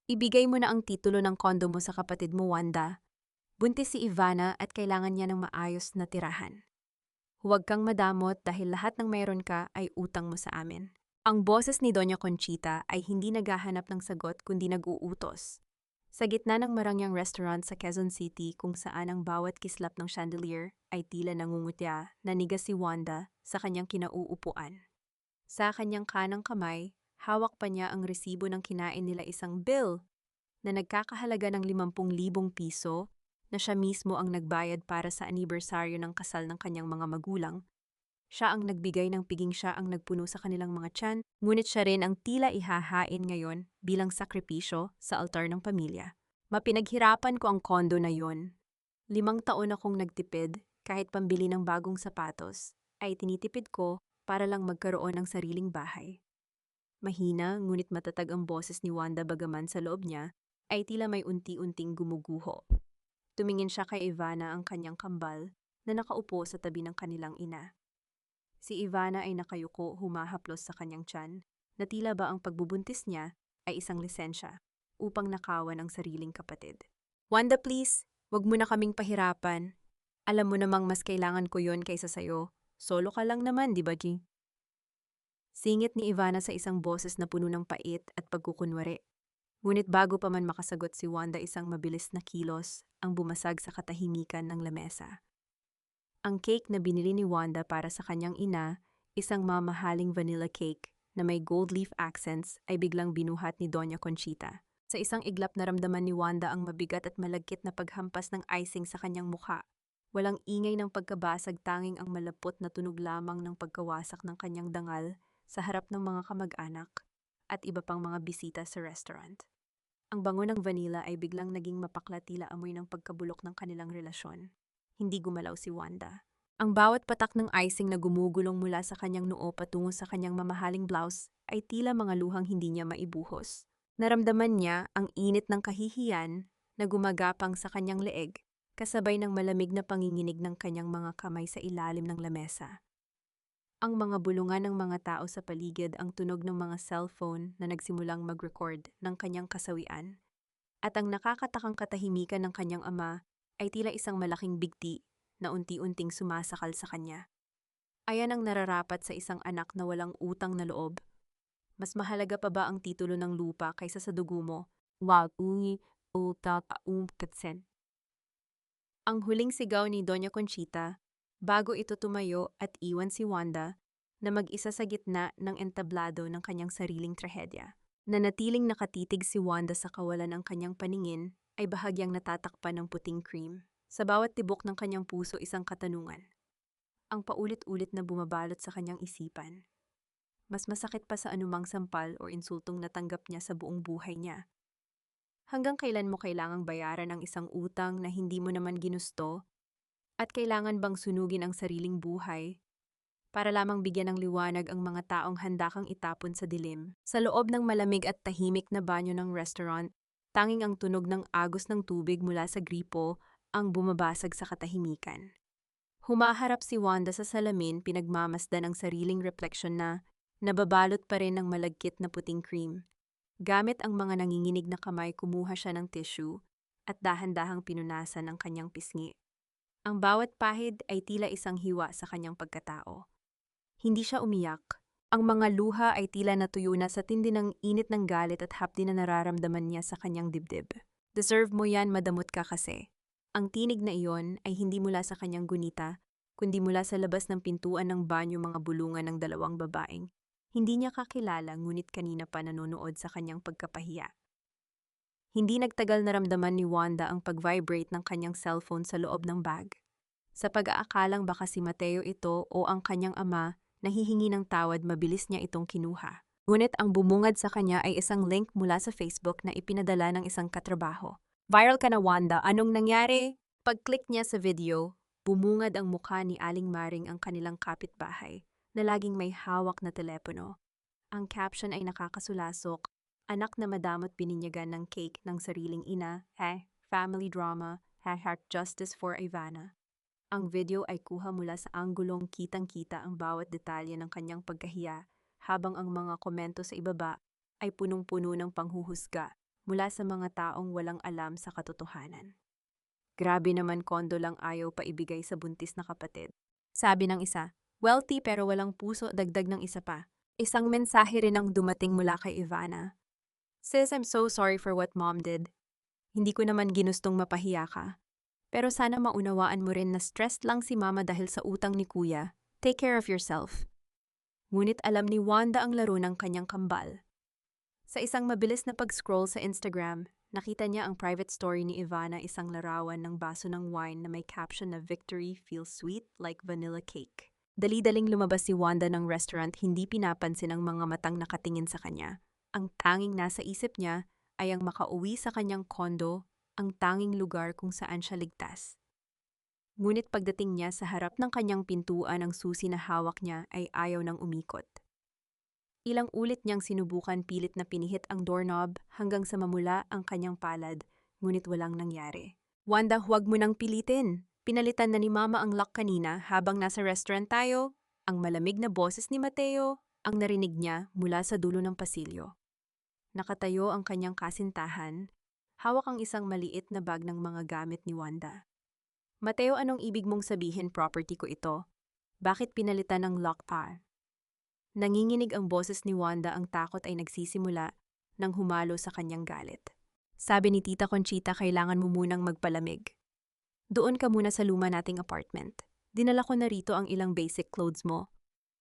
Ibigay mo na ang titulo ng kondo mo sa kapatid mo, Wanda. Buntis si Ivana at kailangan niya ng maayos na tirahan. Huwag kang madamot dahil lahat ng mayroon ka ay utang mo sa amin. Ang boses ni Doña Conchita ay hindi naghahanap ng sagot kundi nag-uutos. Sa gitna ng marangyang restaurant sa Quezon City kung saan ang bawat kislap ng chandelier ay tila nangungutya, nanigas si Wanda sa kanyang kinauupuan. Sa kanyang kanang kamay, hawak pa niya ang resibo ng kinain nila isang bill na nagkakahalaga ng 50,000 piso na siya mismo ang nagbayad para sa anibersaryo ng kasal ng kanyang mga magulang. Siya ang nagbigay ng piging, siya ang nagpuno sa kanilang mga tiyan, ngunit siya rin ang tila ihahain ngayon bilang sakripisyo sa altar ng pamilya. Mapinaghirapan ko ang kondo na yon. 5 taon akong nagtipid, kahit pambili ng bagong sapatos, ay tinitipid ko para lang magkaroon ng sariling bahay. Mahina ngunit matatag ang boses ni Wanda bagaman sa loob niya ay tila may unti-unting gumuguho. Tumingin siya kay Ivana, ang kanyang kambal, na nakaupo sa tabi ng kanilang ina. Si Ivana ay nakayuko, humahaplos sa kanyang tiyan, na tila ba ang pagbubuntis niya ay isang lisensya upang nakawan ang sariling kapatid. Wanda, please, wag mo na kaming pahirapan. Alam mo namang mas kailangan ko yon kaysa sayo. Solo ka lang naman, di ba, G? Singit ni Ivana sa isang boses na puno ng pait at pagkukunwari. Ngunit bago pa man makasagot si Wanda, isang mabilis na kilos ang bumasag sa katahimikan ng lamesa. Ang cake na binili ni Wanda para sa kanyang ina, isang mamahaling vanilla cake na may gold leaf accents, ay biglang binuhat ni Doña Conchita. Sa isang iglap naramdaman ni Wanda ang mabigat at malagkit na paghampas ng icing sa kanyang mukha. Walang ingay ng pagkabasag, tanging ang malapot na tunog lamang ng pagkawasak ng kanyang dangal sa harap ng mga kamag-anak at iba pang mga bisita sa restaurant. Ang bango ng vanilla ay biglang naging mapakla, tila amoy ng pagkabulok ng kanilang relasyon. Hindi gumalaw si Wanda. Ang bawat patak ng icing na gumugulong mula sa kanyang noo patungo sa kanyang mamahaling blouse ay tila mga luhang hindi niya maibuhos. Naramdaman niya ang init ng kahihiyan na gumagapang sa kanyang leeg, kasabay ng malamig na panginginig ng kanyang mga kamay sa ilalim ng lamesa. Ang mga bulungan ng mga tao sa paligid, ang tunog ng mga cellphone na nagsimulang mag-record ng kanyang kasawian, at ang nakakatakang katahimikan ng kanyang ama ay tila isang malaking bigti na unti-unting sumasakal sa kanya. Ayan ang nararapat sa isang anak na walang utang na loob. Mas mahalaga pa ba ang titulo ng lupa kaysa sa dugo mo? Wag ungi utak katsen. Ang huling sigaw ni Doña Conchita bago ito tumayo at iwan si Wanda na mag-isa sa gitna ng entablado ng kanyang sariling trahedya. Nanatiling nakatitig si Wanda sa kawalan, ng kanyang paningin ay bahagyang natatakpan ng puting cream. Sa bawat tibok ng kanyang puso, isang katanungan ang paulit-ulit na bumabalot sa kanyang isipan. Mas masakit pa sa anumang sampal o insultong natanggap niya sa buong buhay niya. Hanggang kailan mo kailangang bayaran ang isang utang na hindi mo naman ginusto? At kailangan bang sunugin ang sariling buhay para lamang bigyan ng liwanag ang mga taong handa kang itapon sa dilim? Sa loob ng malamig at tahimik na banyo ng restaurant, tanging ang tunog ng agos ng tubig mula sa gripo ang bumabasag sa katahimikan. Humaharap si Wanda sa salamin, pinagmamasdan ang sariling refleksyon na nababalot pa rin ng malagkit na puting cream. Gamit ang mga nanginginig na kamay, kumuha siya ng tissue at dahan-dahang pinunasan ang kanyang pisngi. Ang bawat pahid ay tila isang hiwa sa kanyang pagkatao. Hindi siya umiyak. Ang mga luha ay tila natuyo na sa tindi ng init ng galit at hapdi na nararamdaman niya sa kanyang dibdib. Deserve mo yan, madamot ka kasi. Ang tinig na iyon ay hindi mula sa kanyang gunita, kundi mula sa labas ng pintuan ng banyo, mga bulungan ng dalawang babaeng hindi niya kakilala ngunit kanina pa nanonood sa kanyang pagkapahiya. Hindi nagtagal naramdaman ni Wanda ang pag-vibrate ng kanyang cellphone sa loob ng bag. Sa pag-aakalang baka si Mateo ito o ang kanyang ama na hihingi ng tawad, mabilis niya itong kinuha. Ngunit ang bumungad sa kanya ay isang link mula sa Facebook na ipinadala ng isang katrabaho. Viral ka na, Wanda, anong nangyari? Pag-click niya sa video, bumungad ang mukha ni Aling Maring, ang kanilang kapitbahay, na laging may hawak na telepono. Ang caption ay nakakasulasok, anak na madamot bininyagan ng cake ng sariling ina, family drama, heart justice for Ivana. Ang video ay kuha mula sa anggulong kitang-kita ang bawat detalye ng kanyang pagkahiya, habang ang mga komento sa ibaba ay punong-puno ng panghuhusga. mula sa mga taong walang alam sa katotohanan. Grabe naman kondo lang ayaw pa ibigay sa buntis na kapatid. Sabi ng isa, wealthy pero walang puso, dagdag ng isa pa. Isang mensahe rin ang dumating mula kay Ivana. Sis, I'm so sorry for what mom did. Hindi ko naman ginustong mapahiya ka. Pero sana maunawaan mo rin na stressed lang si mama dahil sa utang ni kuya. Take care of yourself. Ngunit alam ni Wanda ang laro ng kanyang kambal. Sa isang mabilis na pag-scroll sa Instagram, nakita niya ang private story ni Ivana, isang larawan ng baso ng wine na may caption na "Victory feels sweet like vanilla cake." Dali-daling lumabas si Wanda ng restaurant, hindi pinapansin ang mga matang nakatingin sa kanya. Ang tanging nasa isip niya ay ang makauwi sa kanyang kondo, ang tanging lugar kung saan siya ligtas. Ngunit pagdating niya sa harap ng kanyang pintuan, ang susi na hawak niya ay ayaw nang umikot. Ilang ulit niyang sinubukan, pilit na pinihit ang doorknob hanggang sa mamula ang kanyang palad, ngunit walang nangyari. Wanda, huwag mo nang pilitin. Pinalitan na ni Mama ang lock kanina habang nasa restaurant tayo. Ang malamig na boses ni Mateo ang narinig niya mula sa dulo ng pasilyo. Nakatayo ang kanyang kasintahan, hawak ang isang maliit na bag ng mga gamit ni Wanda. Mateo, anong ibig mong sabihin, property ko ito? Bakit pinalitan ng lock pa? Nanginginig ang boses ni Wanda, ang takot ay nagsisimula nang humalo sa kanyang galit. Sabi ni Tita Conchita, kailangan mo munang magpalamig. Doon ka muna sa luma nating apartment. Dinala ko na rito ang ilang basic clothes mo.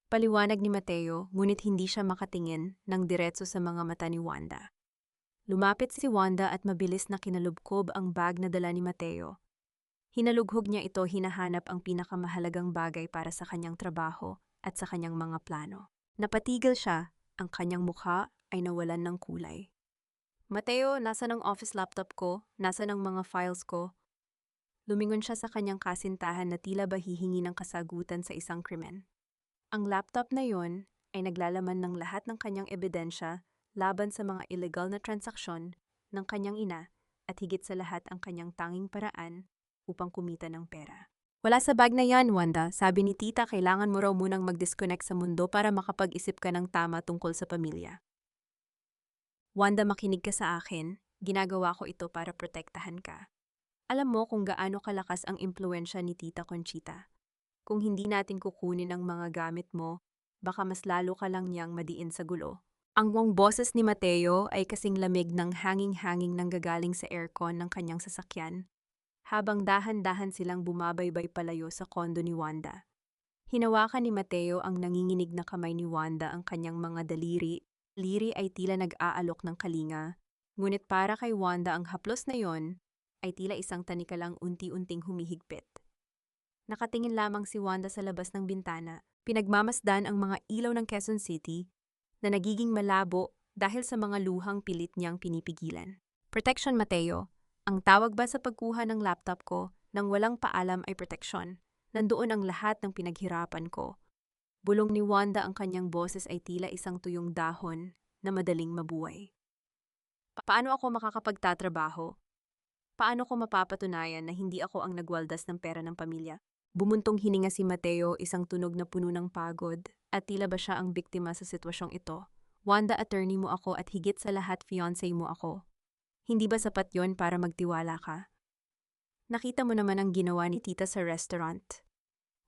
Paliwanag ni Mateo, ngunit hindi siya makatingin ng diretso sa mga mata ni Wanda. Lumapit si Wanda at mabilis na kinalubkob ang bag na dala ni Mateo. Hinalughog niya ito, hinahanap ang pinakamahalagang bagay para sa kanyang trabaho at sa kanyang mga plano. Napatigil siya, ang kanyang mukha ay nawalan ng kulay. Mateo, nasa ng office laptop ko? Nasa ng mga files ko? Lumingon siya sa kanyang kasintahan na tila ba hihingi ng kasagutan sa isang krimen. Ang laptop na yon ay naglalaman ng lahat ng kanyang ebidensya laban sa mga illegal na transaksyon ng kanyang ina at higit sa lahat ang kanyang tanging paraan upang kumita ng pera. Wala sa bag na yan, Wanda. Sabi ni Tita, kailangan mo raw munang mag-disconnect sa mundo para makapag-isip ka ng tama tungkol sa pamilya. Wanda, makinig ka sa akin. Ginagawa ko ito para protektahan ka. Alam mo kung gaano kalakas ang impluensya ni Tita Conchita. Kung hindi natin kukunin ang mga gamit mo, baka mas lalo ka lang niyang madiin sa gulo. Ang buong boses ni Mateo ay kasing lamig ng hanging-hanging nanggagaling sa aircon ng kanyang sasakyan, habang dahan-dahan silang bumabaybay palayo sa kondo ni Wanda. Hinawakan ni Mateo ang nanginginig na kamay ni Wanda, ang kanyang mga daliri. Liri ay tila nag-aalok ng kalinga, ngunit para kay Wanda ang haplos na yon ay tila isang tanikalang unti-unting humihigpit. Nakatingin lamang si Wanda sa labas ng bintana, pinagmamasdan ang mga ilaw ng Quezon City na nagiging malabo dahil sa mga luhang pilit niyang pinipigilan. Protection, Mateo. Ang tawag ba sa pagkuha ng laptop ko nang walang paalam ay proteksyon? Nandoon ang lahat ng pinaghirapan ko. Bulong ni Wanda, ang kanyang boses ay tila isang tuyong dahon na madaling mabuhay. Paano ako makakapagtatrabaho? Paano ko mapapatunayan na hindi ako ang nagwaldas ng pera ng pamilya? Bumuntong hininga si Mateo, isang tunog na puno ng pagod, at tila ba siya ang biktima sa sitwasyong ito. Wanda, attorney mo ako at higit sa lahat fiancé mo ako. Hindi ba sapat yon para magtiwala ka? Nakita mo naman ang ginawa ni Tita sa restaurant.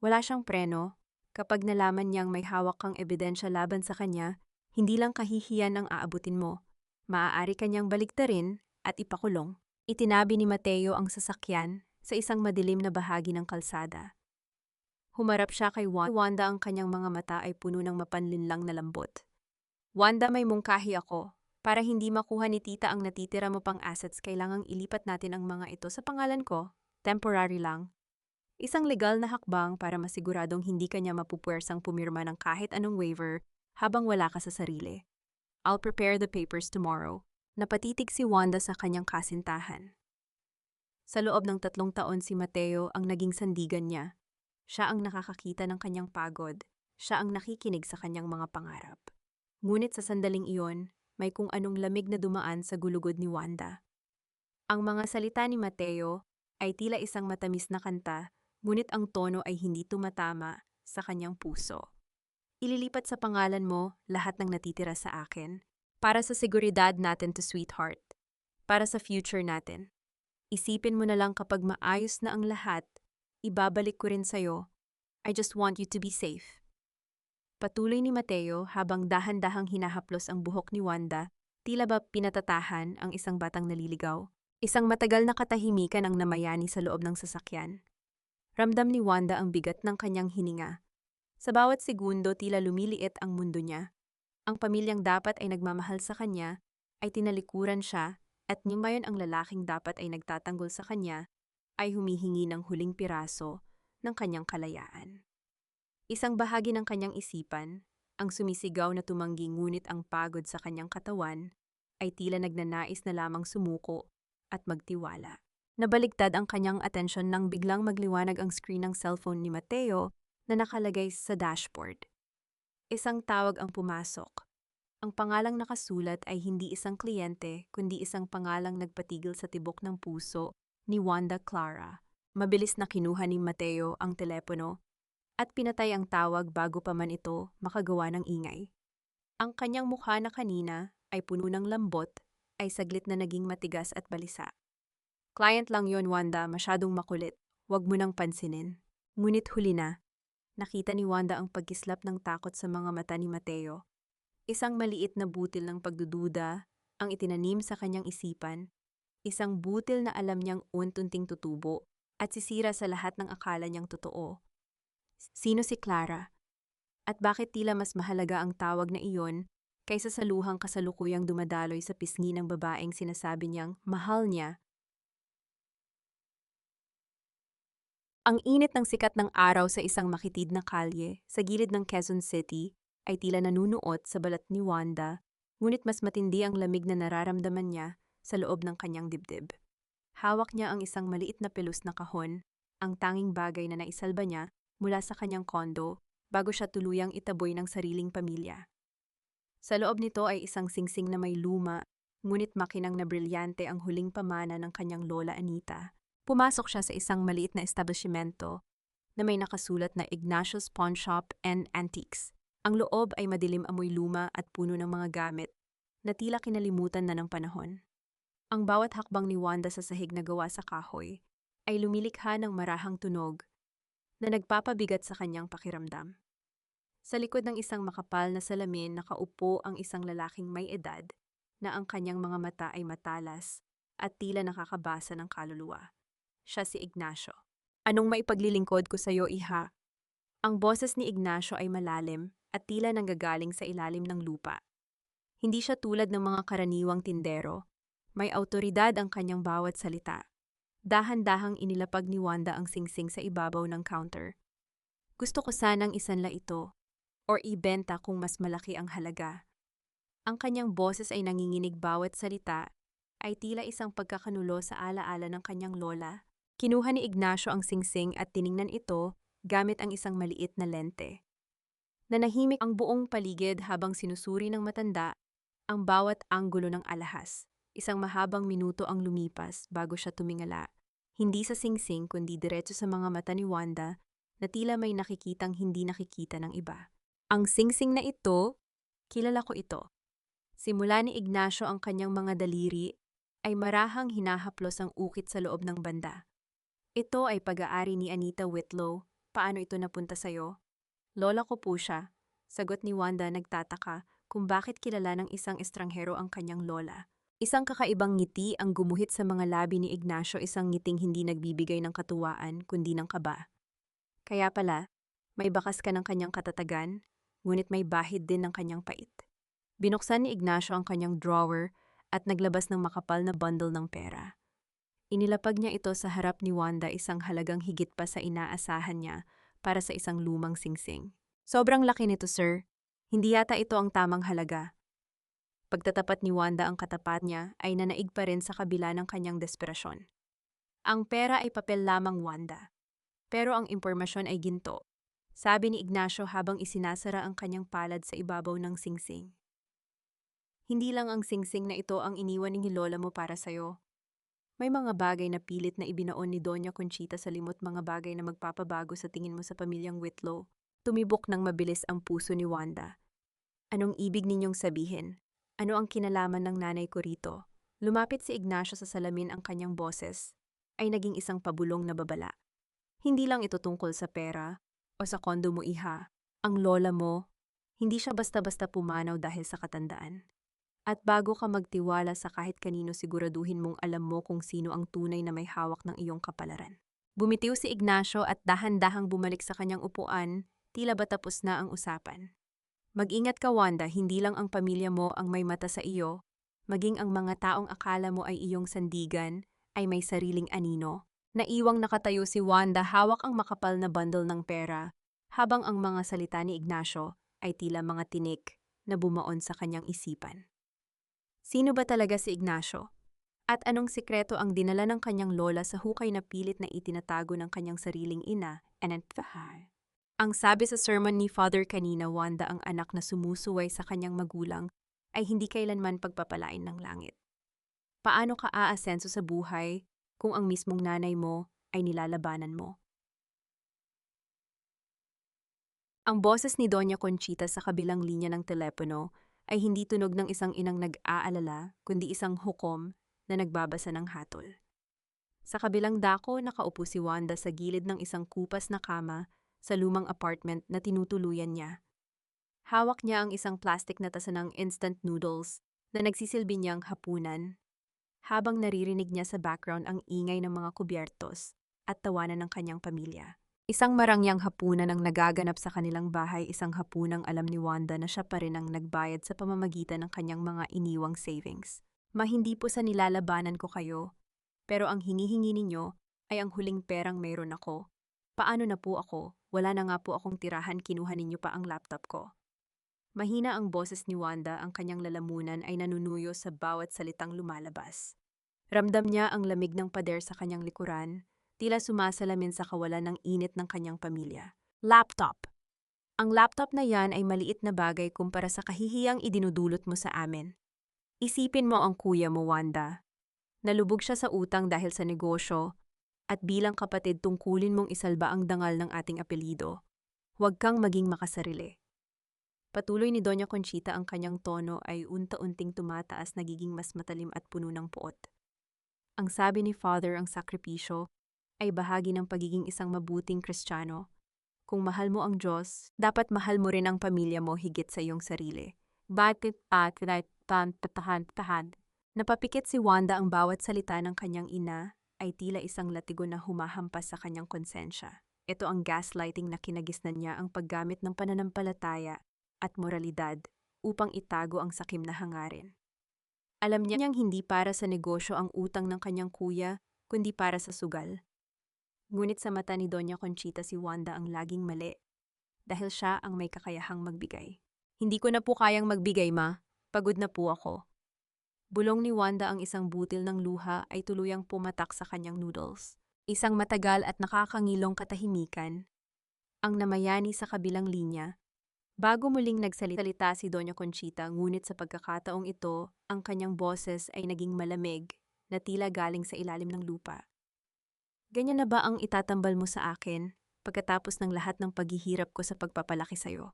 Wala siyang preno. Kapag nalaman niyang may hawak kang ebidensya laban sa kanya, hindi lang kahihiyan ang aabutin mo. Maaari kanyang baliktarin at ipakulong. Itinabi ni Mateo ang sasakyan sa isang madilim na bahagi ng kalsada. Humarap siya kay Wanda, ang kanyang mga mata ay puno ng mapanlinlang na lambot. Wanda, may mungkahi ako. Para hindi makuha ni Tita ang natitira mo pang assets, kailangang ilipat natin ang mga ito sa pangalan ko. Temporary lang. Isang legal na hakbang para masiguradong hindi kanya mapupuwersang pumirma ng kahit anong waiver habang wala ka sa sarili. I'll prepare the papers tomorrow. Napatitig si Wanda sa kanyang kasintahan. Sa loob ng 3 taon si Mateo ang naging sandigan niya. Siya ang nakakakita ng kanyang pagod. Siya ang nakikinig sa kanyang mga pangarap. Ngunit sa sandaling iyon, may kung anong lamig na dumaan sa gulugod ni Wanda. Ang mga salita ni Mateo ay tila isang matamis na kanta, ngunit ang tono ay hindi tumatama sa kanyang puso. Ililipat sa pangalan mo lahat ng natitira sa akin, para sa seguridad natin to, sweetheart. Para sa future natin. Isipin mo na lang kapag maayos na ang lahat, ibabalik ko rin sa'yo. I just want you to be safe. Patuloy ni Mateo habang dahan-dahang hinahaplos ang buhok ni Wanda, tila ba pinatatahan ang isang batang naliligaw. Isang matagal na katahimikan ang namayani sa loob ng sasakyan. Ramdam ni Wanda ang bigat ng kanyang hininga. Sa bawat segundo tila lumiliit ang mundo niya. Ang pamilyang dapat ay nagmamahal sa kanya, ay tinalikuran siya, at ngayon ang lalaking dapat ay nagtatanggol sa kanya, ay humihingi ng huling piraso ng kanyang kalayaan. Isang bahagi ng kanyang isipan, ang sumisigaw na tumanggi ngunit ang pagod sa kanyang katawan, ay tila nagnanais na lamang sumuko at magtiwala. Nabaligtad ang kanyang atensyon nang biglang magliwanag ang screen ng cellphone ni Mateo na nakalagay sa dashboard. Isang tawag ang pumasok. Ang pangalang nakasulat ay hindi isang kliyente kundi isang pangalang nagpatigil sa tibok ng puso ni Wanda Clara. Mabilis na kinuha ni Mateo ang telepono at pinatay ang tawag bago pa man ito makagawa ng ingay. Ang kanyang mukha na kanina ay puno ng lambot ay saglit na naging matigas at balisa. Client lang yon, Wanda, masyadong makulit. Huwag mo nang pansinin. Ngunit huli na, nakita ni Wanda ang pagkislap ng takot sa mga mata ni Mateo. Isang maliit na butil ng pagdududa ang itinanim sa kanyang isipan, isang butil na alam niyang unti-unting tutubo at sisira sa lahat ng akala niyang totoo. Sino si Clara? At bakit tila mas mahalaga ang tawag na iyon kaysa sa luhang kasalukuyang dumadaloy sa pisngi ng babaeng sinasabi niyang mahal niya? Ang init ng sikat ng araw sa isang makitid na kalye sa gilid ng Quezon City ay tila nanunuot sa balat ni Wanda, ngunit mas matindi ang lamig na nararamdaman niya sa loob ng kanyang dibdib. Hawak niya ang isang maliit na pelus na kahon, ang tanging bagay na naisalba niya mula sa kanyang kondo bago siya tuluyang itaboy ng sariling pamilya. Sa loob nito ay isang singsing na may luma, ngunit makinang na brilyante ang huling pamana ng kanyang lola Anita. Pumasok siya sa isang maliit na establishmento na may nakasulat na Ignacio's Pawn Shop and Antiques. Ang loob ay madilim amoy luma at puno ng mga gamit na tila kinalimutan na ng panahon. Ang bawat hakbang ni Wanda sa sahig na gawa sa kahoy ay lumilikha ng marahang tunog na nagpapabigat sa kanyang pakiramdam. Sa likod ng isang makapal na salamin nakaupo ang isang lalaking may edad na ang kanyang mga mata ay matalas at tila nakakabasa ng kaluluwa. Siya si Ignacio. Anong maipaglilingkod ko sa iyo, iha? Ang boses ni Ignacio ay malalim at tila nanggagaling sa ilalim ng lupa. Hindi siya tulad ng mga karaniwang tindero. May awtoridad ang kanyang bawat salita. Dahan-dahang inilapag ni Wanda ang singsing sa ibabaw ng counter. Gusto ko sanang isanla ito or ibenta kung mas malaki ang halaga. Ang kanyang boses ay nanginginig bawat salita ay tila isang pagkakanulo sa alaala ng kanyang lola. Kinuha ni Ignacio ang singsing at tiningnan ito gamit ang isang maliit na lente. Nanahimik ang buong paligid habang sinusuri ng matanda ang bawat anggulo ng alahas. Isang mahabang minuto ang lumipas bago siya tumingala. Hindi sa singsing kundi diretso sa mga mata ni Wanda na tila may nakikitang hindi nakikita ng iba. Ang singsing na ito, kilala ko ito. Simula ni Ignacio ang kanyang mga daliri ay marahang hinahaplos ang ukit sa loob ng banda. Ito ay pag-aari ni Anita Whitlow. Paano ito napunta sa'yo? Lola ko po siya. Sagot ni Wanda nagtataka kung bakit kilala ng isang estranghero ang kanyang lola. Isang kakaibang ngiti ang gumuhit sa mga labi ni Ignacio, isang ngiting hindi nagbibigay ng katuwaan kundi ng kaba. Kaya pala, may bakas ka ng kanyang katatagan, ngunit may bahid din ng kanyang pait. Binuksan ni Ignacio ang kanyang drawer at naglabas ng makapal na bundle ng pera. Inilapag niya ito sa harap ni Wanda, isang halagang higit pa sa inaasahan niya para sa isang lumang singsing. Sobrang laki nito, sir. Hindi yata ito ang tamang halaga. Pagtatapat ni Wanda ang katapat niya ay nanaig pa rin sa kabila ng kanyang desperasyon. Ang pera ay papel lamang, Wanda. Pero ang impormasyon ay ginto. Sabi ni Ignacio habang isinasara ang kanyang palad sa ibabaw ng singsing. Hindi lang ang singsing na ito ang iniwan ni lola mo para sa'yo. May mga bagay na pilit na ibinaon ni Doña Conchita sa limot, mga bagay na magpapabago sa tingin mo sa pamilyang Whitlow. Tumibok ng mabilis ang puso ni Wanda. Anong ibig ninyong sabihin? Ano ang kinalaman ng nanay ko rito? Lumapit si Ignacio sa salamin ang kanyang boses, ay naging isang pabulong na babala. Hindi lang ito tungkol sa pera o sa kondo mo iha. Ang lola mo, hindi siya basta-basta pumanaw dahil sa katandaan. At bago ka magtiwala sa kahit kanino siguraduhin mong alam mo kung sino ang tunay na may hawak ng iyong kapalaran. Bumitiw si Ignacio at dahan-dahang bumalik sa kanyang upuan, tila ba tapos na ang usapan. Mag-ingat ka, Wanda, hindi lang ang pamilya mo ang may mata sa iyo, maging ang mga taong akala mo ay iyong sandigan ay may sariling anino. Naiwang nakatayo si Wanda, hawak ang makapal na bundle ng pera, habang ang mga salita ni Ignacio ay tila mga tinik na bumaon sa kanyang isipan. Sino ba talaga si Ignacio? At anong sikreto ang dinala ng kanyang lola sa hukay na pilit na itinatago ng kanyang sariling ina, Anantahar? Ang sabi sa sermon ni Father kanina, Wanda, ang anak na sumusuway sa kanyang magulang ay hindi kailanman pagpapalain ng langit. Paano ka aasenso sa buhay kung ang mismong nanay mo ay nilalabanan mo? Ang boses ni Doña Conchita sa kabilang linya ng telepono ay hindi tunog ng isang inang nag-aalala, kundi isang hukom na nagbabasa ng hatol. Sa kabilang dako, nakaupo si Wanda sa gilid ng isang kupas na kama sa lumang apartment na tinutuluyan niya. Hawak niya ang isang plastic na tasa ng instant noodles na nagsisilbi niyang hapunan, habang naririnig niya sa background ang ingay ng mga kubyertos at tawanan ng kanyang pamilya. Isang marangyang hapunan ang nagaganap sa kanilang bahay, isang hapunang alam ni Wanda na siya pa rin ang nagbayad sa pamamagitan ng kanyang mga iniwang savings. Hindi po sa nilalabanan ko kayo, pero ang hinihingi ninyo ay ang huling perang mayroon ako. Paano na po ako? Wala na nga po akong tirahan, kinuha ninyo pa ang laptop ko. Mahina ang boses ni Wanda, ang kanyang lalamunan ay nanunuyo sa bawat salitang lumalabas. Ramdam niya ang lamig ng pader sa kanyang likuran, tila sumasalamin sa kawalan ng init ng kanyang pamilya. Laptop. Ang laptop na yan ay maliit na bagay kumpara sa kahihiyang idinudulot mo sa amin. Isipin mo ang kuya mo, Wanda. Nalubog siya sa utang dahil sa negosyo, at bilang kapatid tungkulin mong isalba ang dangal ng ating apelyido. Huwag kang maging makasarili. Patuloy ni Doña Conchita, ang kanyang tono ay unta-unting tumataas, nagiging mas matalim at puno ng puot. Ang sabi ni Father, ang sakripisyo ay bahagi ng pagiging isang mabuting Kristiyano. Kung mahal mo ang Diyos, dapat mahal mo rin ang pamilya mo higit sa iyong sarili. Bakit tahan? Napapikit si Wanda, ang bawat salita ng kanyang ina ay tila isang latigo na humahampas sa kanyang konsensya. Ito ang gaslighting na kinagisnan niya, ang paggamit ng pananampalataya at moralidad upang itago ang sakim na hangarin. Alam niyang hindi para sa negosyo ang utang ng kanyang kuya, kundi para sa sugal. Ngunit sa mata ni Doña Conchita, si Wanda ang laging mali, dahil siya ang may kakayahang magbigay. Hindi ko na po kayang magbigay, ma. Pagod na po ako. Bulong ni Wanda, ang isang butil ng luha ay tuluyang pumatak sa kanyang noodles. Isang matagal at nakakangilong katahimikan ang namayani sa kabilang linya. Bago muling nagsalita si Doña Conchita, ngunit sa pagkakataong ito, ang kanyang boses ay naging malamig na tila galing sa ilalim ng lupa. Ganyan na ba ang itatambal mo sa akin pagkatapos ng lahat ng paghihirap ko sa pagpapalaki sa'yo?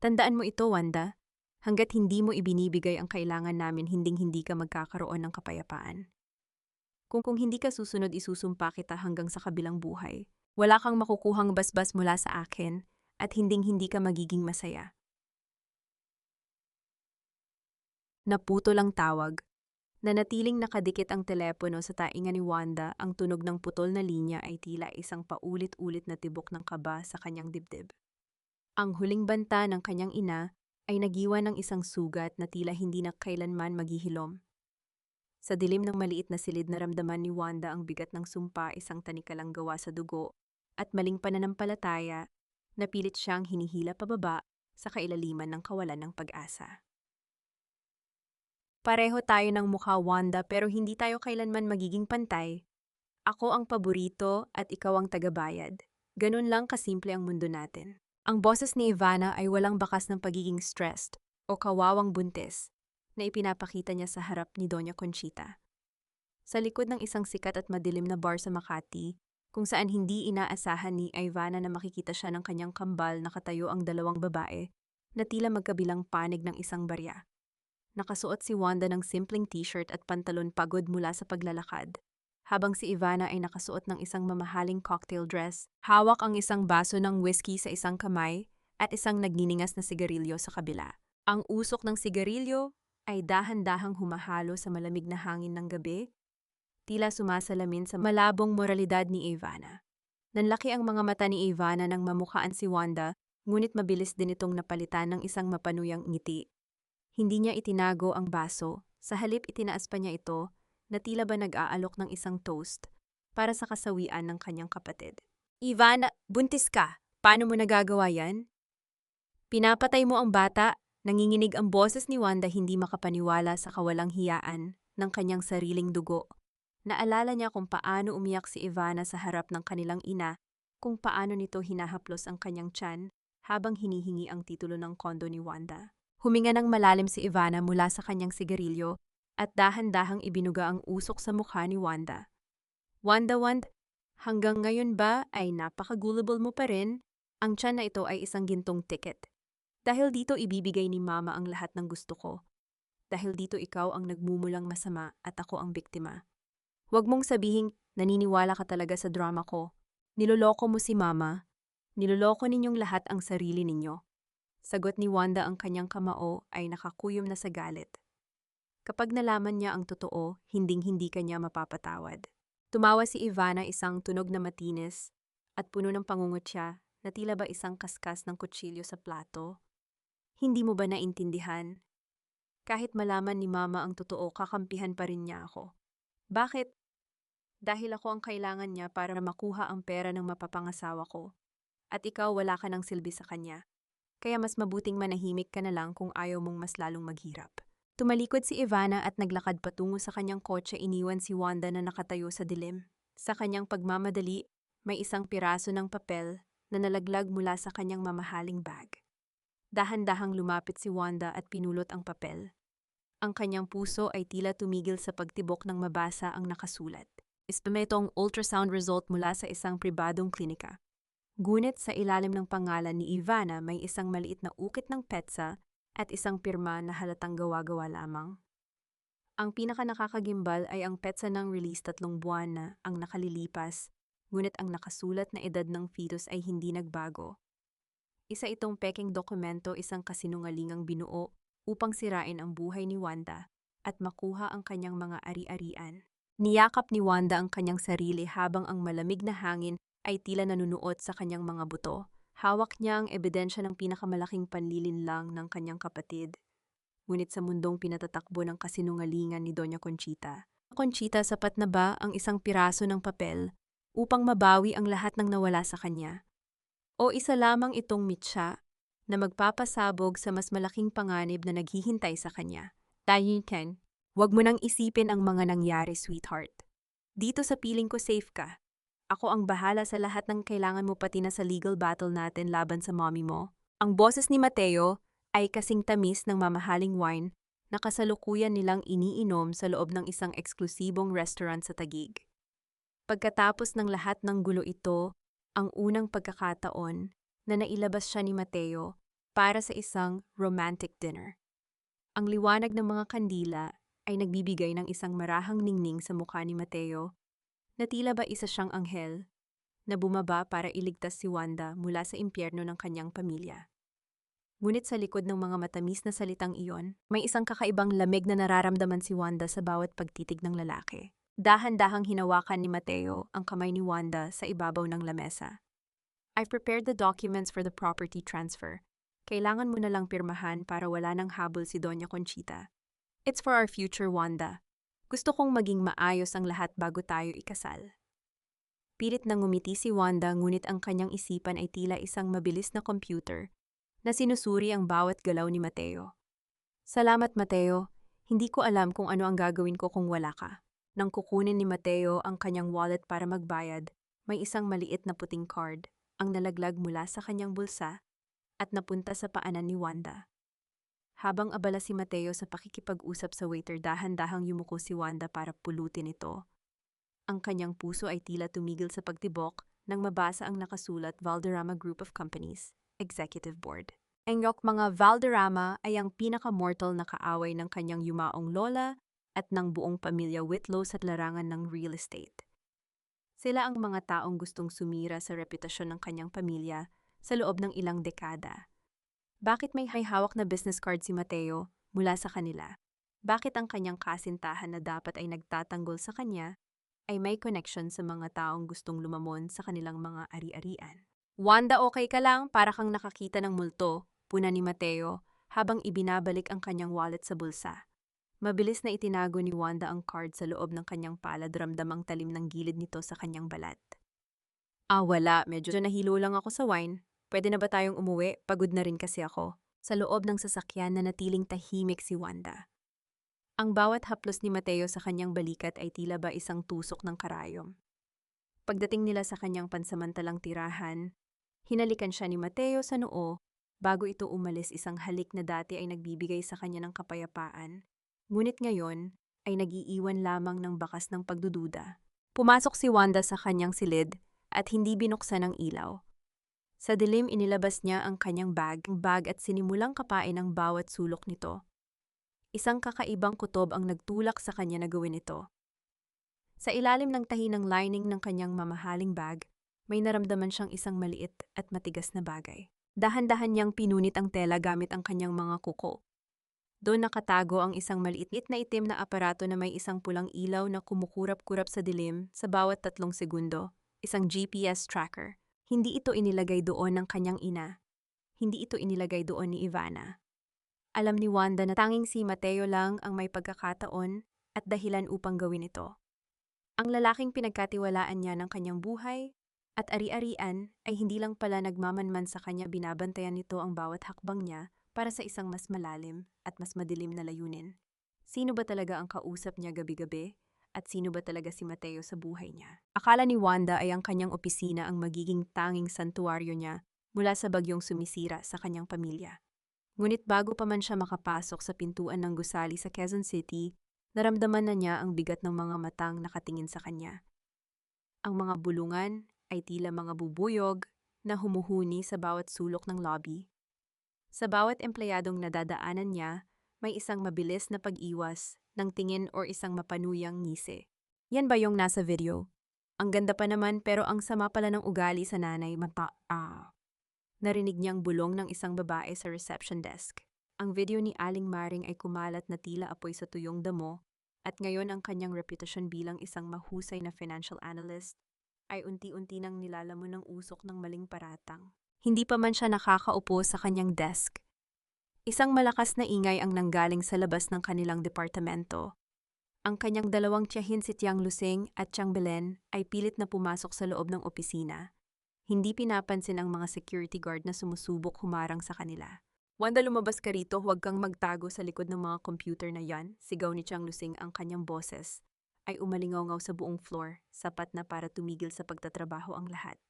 Tandaan mo ito, Wanda. Hanggat hindi mo ibinibigay ang kailangan namin, hinding-hindi ka magkakaroon ng kapayapaan. Kung hindi ka susunod, isusumpa kita hanggang sa kabilang buhay. Wala kang makukuhang basbas mula sa akin at hinding-hindi ka magiging masaya. Naputo lang tawag. Nanatiling nakadikit ang telepono sa tainga ni Wanda, ang tunog ng putol na linya ay tila isang paulit-ulit na tibok ng kaba sa kanyang dibdib. Ang huling banta ng kanyang ina ay nagiwan ng isang sugat na tila hindi na kailanman maghihilom. Sa dilim ng maliit na silid, naramdaman ni Wanda ang bigat ng sumpa, isang tanikalang gawa sa dugo, at maling pananampalataya, na pilit siyang hinihila pababa sa kailaliman ng kawalan ng pag-asa. Pareho tayo ng mukha, Wanda, pero hindi tayo kailanman magiging pantay. Ako ang paborito at ikaw ang tagabayad. Ganun lang kasimple ang mundo natin. Ang boses ni Ivana ay walang bakas ng pagiging stressed o kawawang buntis na ipinapakita niya sa harap ni Doña Conchita. Sa likod ng isang sikat at madilim na bar sa Makati, kung saan hindi inaasahan ni Ivana na makikita siya ng kanyang kambal, nakatayo ang dalawang babae na tila magkabilang panig ng isang barya. Nakasuot si Wanda ng simpleng t-shirt at pantalon pagod mula sa paglalakad, habang si Ivana ay nakasuot ng isang mamahaling cocktail dress. Hawak ang isang baso ng whiskey sa isang kamay at isang nagniningas na sigarilyo sa kabila. Ang usok ng sigarilyo ay dahan-dahang humahalo sa malamig na hangin ng gabi, tila sumasalamin sa malabong moralidad ni Ivana. Nanlaki ang mga mata ni Ivana nang mamukhaan si Wanda, ngunit mabilis din itong napalitan ng isang mapanuyang ngiti. Hindi niya itinago ang baso, sa halip itinaas pa niya ito na tila ba nag-aalok ng isang toast para sa kasawian ng kanyang kapatid. Ivana, buntis ka. Paano mo nagagawa yan? Pinapatay mo ang bata. Nanginginig ang boses ni Wanda, hindi makapaniwala sa kawalang hiyaan ng kanyang sariling dugo. Naalala niya kung paano umiyak si Ivana sa harap ng kanilang ina, kung paano nito hinahaplos ang kanyang tiyan habang hinihingi ang titulo ng kondo ni Wanda. Huminga ng malalim si Ivana mula sa kanyang sigarilyo at dahan-dahang ibinuga ang usok sa mukha ni Wanda. Wanda, hanggang ngayon ba ay napaka-gullible mo pa rin? Ang tiyan na ito ay isang gintong ticket. Dahil dito ibibigay ni Mama ang lahat ng gusto ko. Dahil dito ikaw ang nagmumulang masama at ako ang biktima. Huwag mong sabihing naniniwala ka talaga sa drama ko. Niloloko mo si Mama. Niloloko ninyong lahat ang sarili ninyo. Sagot ni Wanda, ang kanyang kamao ay nakakuyom na sa galit. Kapag nalaman niya ang totoo, hinding-hindi kanya mapapatawad. Tumawa si Ivana, isang tunog na matinis at puno ng pangungutya na tila ba isang kaskas ng kutsilyo sa plato. Hindi mo ba naintindihan? Kahit malaman ni Mama ang totoo, kakampihan pa rin niya ako. Bakit? Dahil ako ang kailangan niya para makuha ang pera ng mapapangasawa ko. At ikaw, wala ka ng silbi sa kanya. Kaya mas mabuting manahimik ka na lang kung ayaw mong mas lalong maghirap. Tumalikod si Ivana at naglakad patungo sa kanyang kotse, iniwan si Wanda na nakatayo sa dilim. Sa kanyang pagmamadali, may isang piraso ng papel na nalaglag mula sa kanyang mamahaling bag. Dahan-dahang lumapit si Wanda at pinulot ang papel. Ang kanyang puso ay tila tumigil sa pagtibok nang mabasa ang nakasulat. Ito ultrasound result mula sa isang pribadong klinika. Ngunit sa ilalim ng pangalan ni Ivana may isang maliit na ukit ng petsa at isang pirma na halatang gawa-gawa lamang. Ang pinaka-nakakagimbal ay ang petsa ng release 3 buwan na ang nakalilipas, ngunit ang nakasulat na edad ng fetus ay hindi nagbago. Isa itong peking dokumento, isang kasinungalingang binuo upang sirain ang buhay ni Wanda at makuha ang kanyang mga ari-arian. Niyakap ni Wanda ang kanyang sarili habang ang malamig na hangin ay tila nanunuot sa kanyang mga buto. Hawak niya ang ebidensya ng pinakamalaking panlilinlang ng kanyang kapatid. Ngunit sa mundong pinatatakbo ng kasinungalingan ni Doña Conchita, Conchita, sapat na ba ang isang piraso ng papel upang mabawi ang lahat ng nawala sa kanya? O isa lamang itong mitsa na magpapasabog sa mas malaking panganib na naghihintay sa kanya? Tayo, Ken, huwag mo nang isipin ang mga nangyari, sweetheart. Dito sa piling ko safe ka. Ako ang bahala sa lahat ng kailangan mo, pati na sa legal battle natin laban sa mommy mo. Ang boses ni Mateo ay kasing tamis ng mamahaling wine na kasalukuyan nilang iniinom sa loob ng isang eksklusibong restaurant sa Taguig. Pagkatapos ng lahat ng gulo, ito ang unang pagkakataon na nailabas siya ni Mateo para sa isang romantic dinner. Ang liwanag ng mga kandila ay nagbibigay ng isang marahang ningning sa mukha ni Mateo, na tila ba isa siyang anghel na bumaba para iligtas si Wanda mula sa impyerno ng kanyang pamilya. Ngunit sa likod ng mga matamis na salitang iyon, may isang kakaibang lamig na nararamdaman si Wanda sa bawat pagtitig ng lalaki. Dahan-dahang hinawakan ni Mateo ang kamay ni Wanda sa ibabaw ng lamesa. I've prepared the documents for the property transfer. Kailangan mo na lang pirmahan para wala nang habol si Doña Conchita. It's for our future, Wanda. Gusto kong maging maayos ang lahat bago tayo ikasal. Pilit na ngumiti si Wanda, ngunit ang kanyang isipan ay tila isang mabilis na computer na sinusuri ang bawat galaw ni Mateo. Salamat, Mateo. Hindi ko alam kung ano ang gagawin ko kung wala ka. Nang kukunin ni Mateo ang kanyang wallet para magbayad, may isang maliit na puting card ang nalaglag mula sa kanyang bulsa at napunta sa paanan ni Wanda. Habang abala si Mateo sa pakikipag-usap sa waiter, dahan-dahang yumuko si Wanda para pulutin ito. Ang kanyang puso ay tila tumigil sa pagtibok nang mabasa ang nakasulat, Valderrama Group of Companies, Executive Board. Ang mga Valderrama ay ang pinaka-mortal na kaaway ng kanyang yumaong lola at ng buong pamilya Whitlow sa larangan ng real estate. Sila ang mga taong gustong sumira sa reputasyon ng kanyang pamilya sa loob ng ilang dekada. Bakit may hawak na business card si Mateo mula sa kanila? Bakit ang kanyang kasintahan na dapat ay nagtatanggol sa kanya ay may connection sa mga taong gustong lumamon sa kanilang mga ari-arian? Wanda, okay ka lang? Para kang nakakita ng multo, puna ni Mateo habang ibinabalik ang kanyang wallet sa bulsa. Mabilis na itinago ni Wanda ang card sa loob ng kanyang palad, ramdamang talim ng gilid nito sa kanyang balat. Wala. Medyo nahilo lang ako sa wine. Pwede na ba tayong umuwi? Pagod na rin kasi ako. Sa loob ng sasakyan na natiling tahimik si Wanda. Ang bawat haplos ni Mateo sa kanyang balikat ay tila ba isang tusok ng karayom. Pagdating nila sa kanyang pansamantalang tirahan, hinalikan siya ni Mateo sa noo bago ito umalis, isang halik na dati ay nagbibigay sa kanya ng kapayapaan. Ngunit ngayon ay nag-iiwan lamang ng bakas ng pagdududa. Pumasok si Wanda sa kanyang silid at hindi binuksan ang ilaw. Sa dilim, inilabas niya ang kanyang bag at sinimulang kapain ang bawat sulok nito. Isang kakaibang kutob ang nagtulak sa kanya na gawin ito. Sa ilalim ng tahi ng lining ng kanyang mamahaling bag, may naramdaman siyang isang maliit at matigas na bagay. Dahan-dahan niyang pinunit ang tela gamit ang kanyang mga kuko. Doon nakatago ang isang maliit na itim na aparato na may isang pulang ilaw na kumukurap-kurap sa dilim sa bawat 3 segundo, isang GPS tracker. Hindi ito inilagay doon ng kanyang ina. Hindi ito inilagay doon ni Ivana. Alam ni Wanda na tanging si Mateo lang ang may pagkakataon at dahilan upang gawin ito. Ang lalaking pinagkatiwalaan niya ng kanyang buhay at ari-arian ay hindi lang pala nagmamanman sa kanya, binabantayan nito ang bawat hakbang niya para sa isang mas malalim at mas madilim na layunin. Sino ba talaga ang kausap niya gabi-gabi? At sino ba talaga si Mateo sa buhay niya? Akala ni Wanda ay ang kanyang opisina ang magiging tanging santuaryo niya mula sa bagyong sumisira sa kanyang pamilya. Ngunit bago pa man siya makapasok sa pintuan ng gusali sa Quezon City, naramdaman na niya ang bigat ng mga matang nakatingin sa kanya. Ang mga bulungan ay tila mga bubuyog na humuhuni sa bawat sulok ng lobby. Sa bawat empleyadong nadadaanan niya, may isang mabilis na pag-iwas ng tingin o isang mapanuyang ngisi. Yan ba yung nasa video? Ang ganda pa naman, pero ang sama pala ng ugali sa nanay. Narinig niyang bulong ng isang babae sa reception desk. Ang video ni Aling Maring ay kumalat na tila apoy sa tuyong damo, at ngayon ang kanyang reputasyon bilang isang mahusay na financial analyst ay unti-unti nang nilalamon ng usok ng maling paratang. Hindi pa man siya nakakaupo sa kanyang desk. Isang malakas na ingay ang nanggaling sa labas ng kanilang departamento. Ang kanyang dalawang tiyahin, si Tiang Lusing at Tiang Belen, ay pilit na pumasok sa loob ng opisina. Hindi pinapansin ang mga security guard na sumusubok humarang sa kanila. Wanda, lumabas ka rito, huwag kang magtago sa likod ng mga computer na yan, sigaw ni Tiang Lusing. Ang kanyang boses ay umalingaw-ngaw sa buong floor, sapat na para tumigil sa pagtatrabaho ang lahat.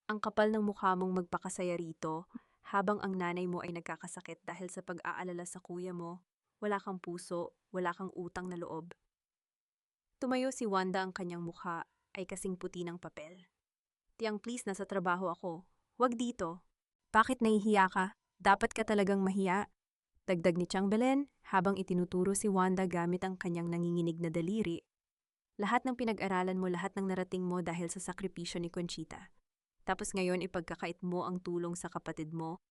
Ang kapal ng mukha mong magpakasaya rito, habang ang nanay mo ay nagkakasakit dahil sa pag-aalala sa kuya mo. Wala kang puso, wala kang utang na loob. Tumayo si Wanda, ang kanyang mukha ay kasing puti ng papel. Tiang, please, nasa trabaho ako. Huwag dito. Bakit nahihiya ka? Dapat ka talagang mahiya. Dagdag ni Tiang Belen habang itinuturo si Wanda gamit ang kanyang nanginginig na daliri. Lahat ng pinag-aralan mo, lahat ng narating mo dahil sa sakripisyo ni Conchita. Tapos ngayon ipagkakait mo ang tulong sa kapatid mo.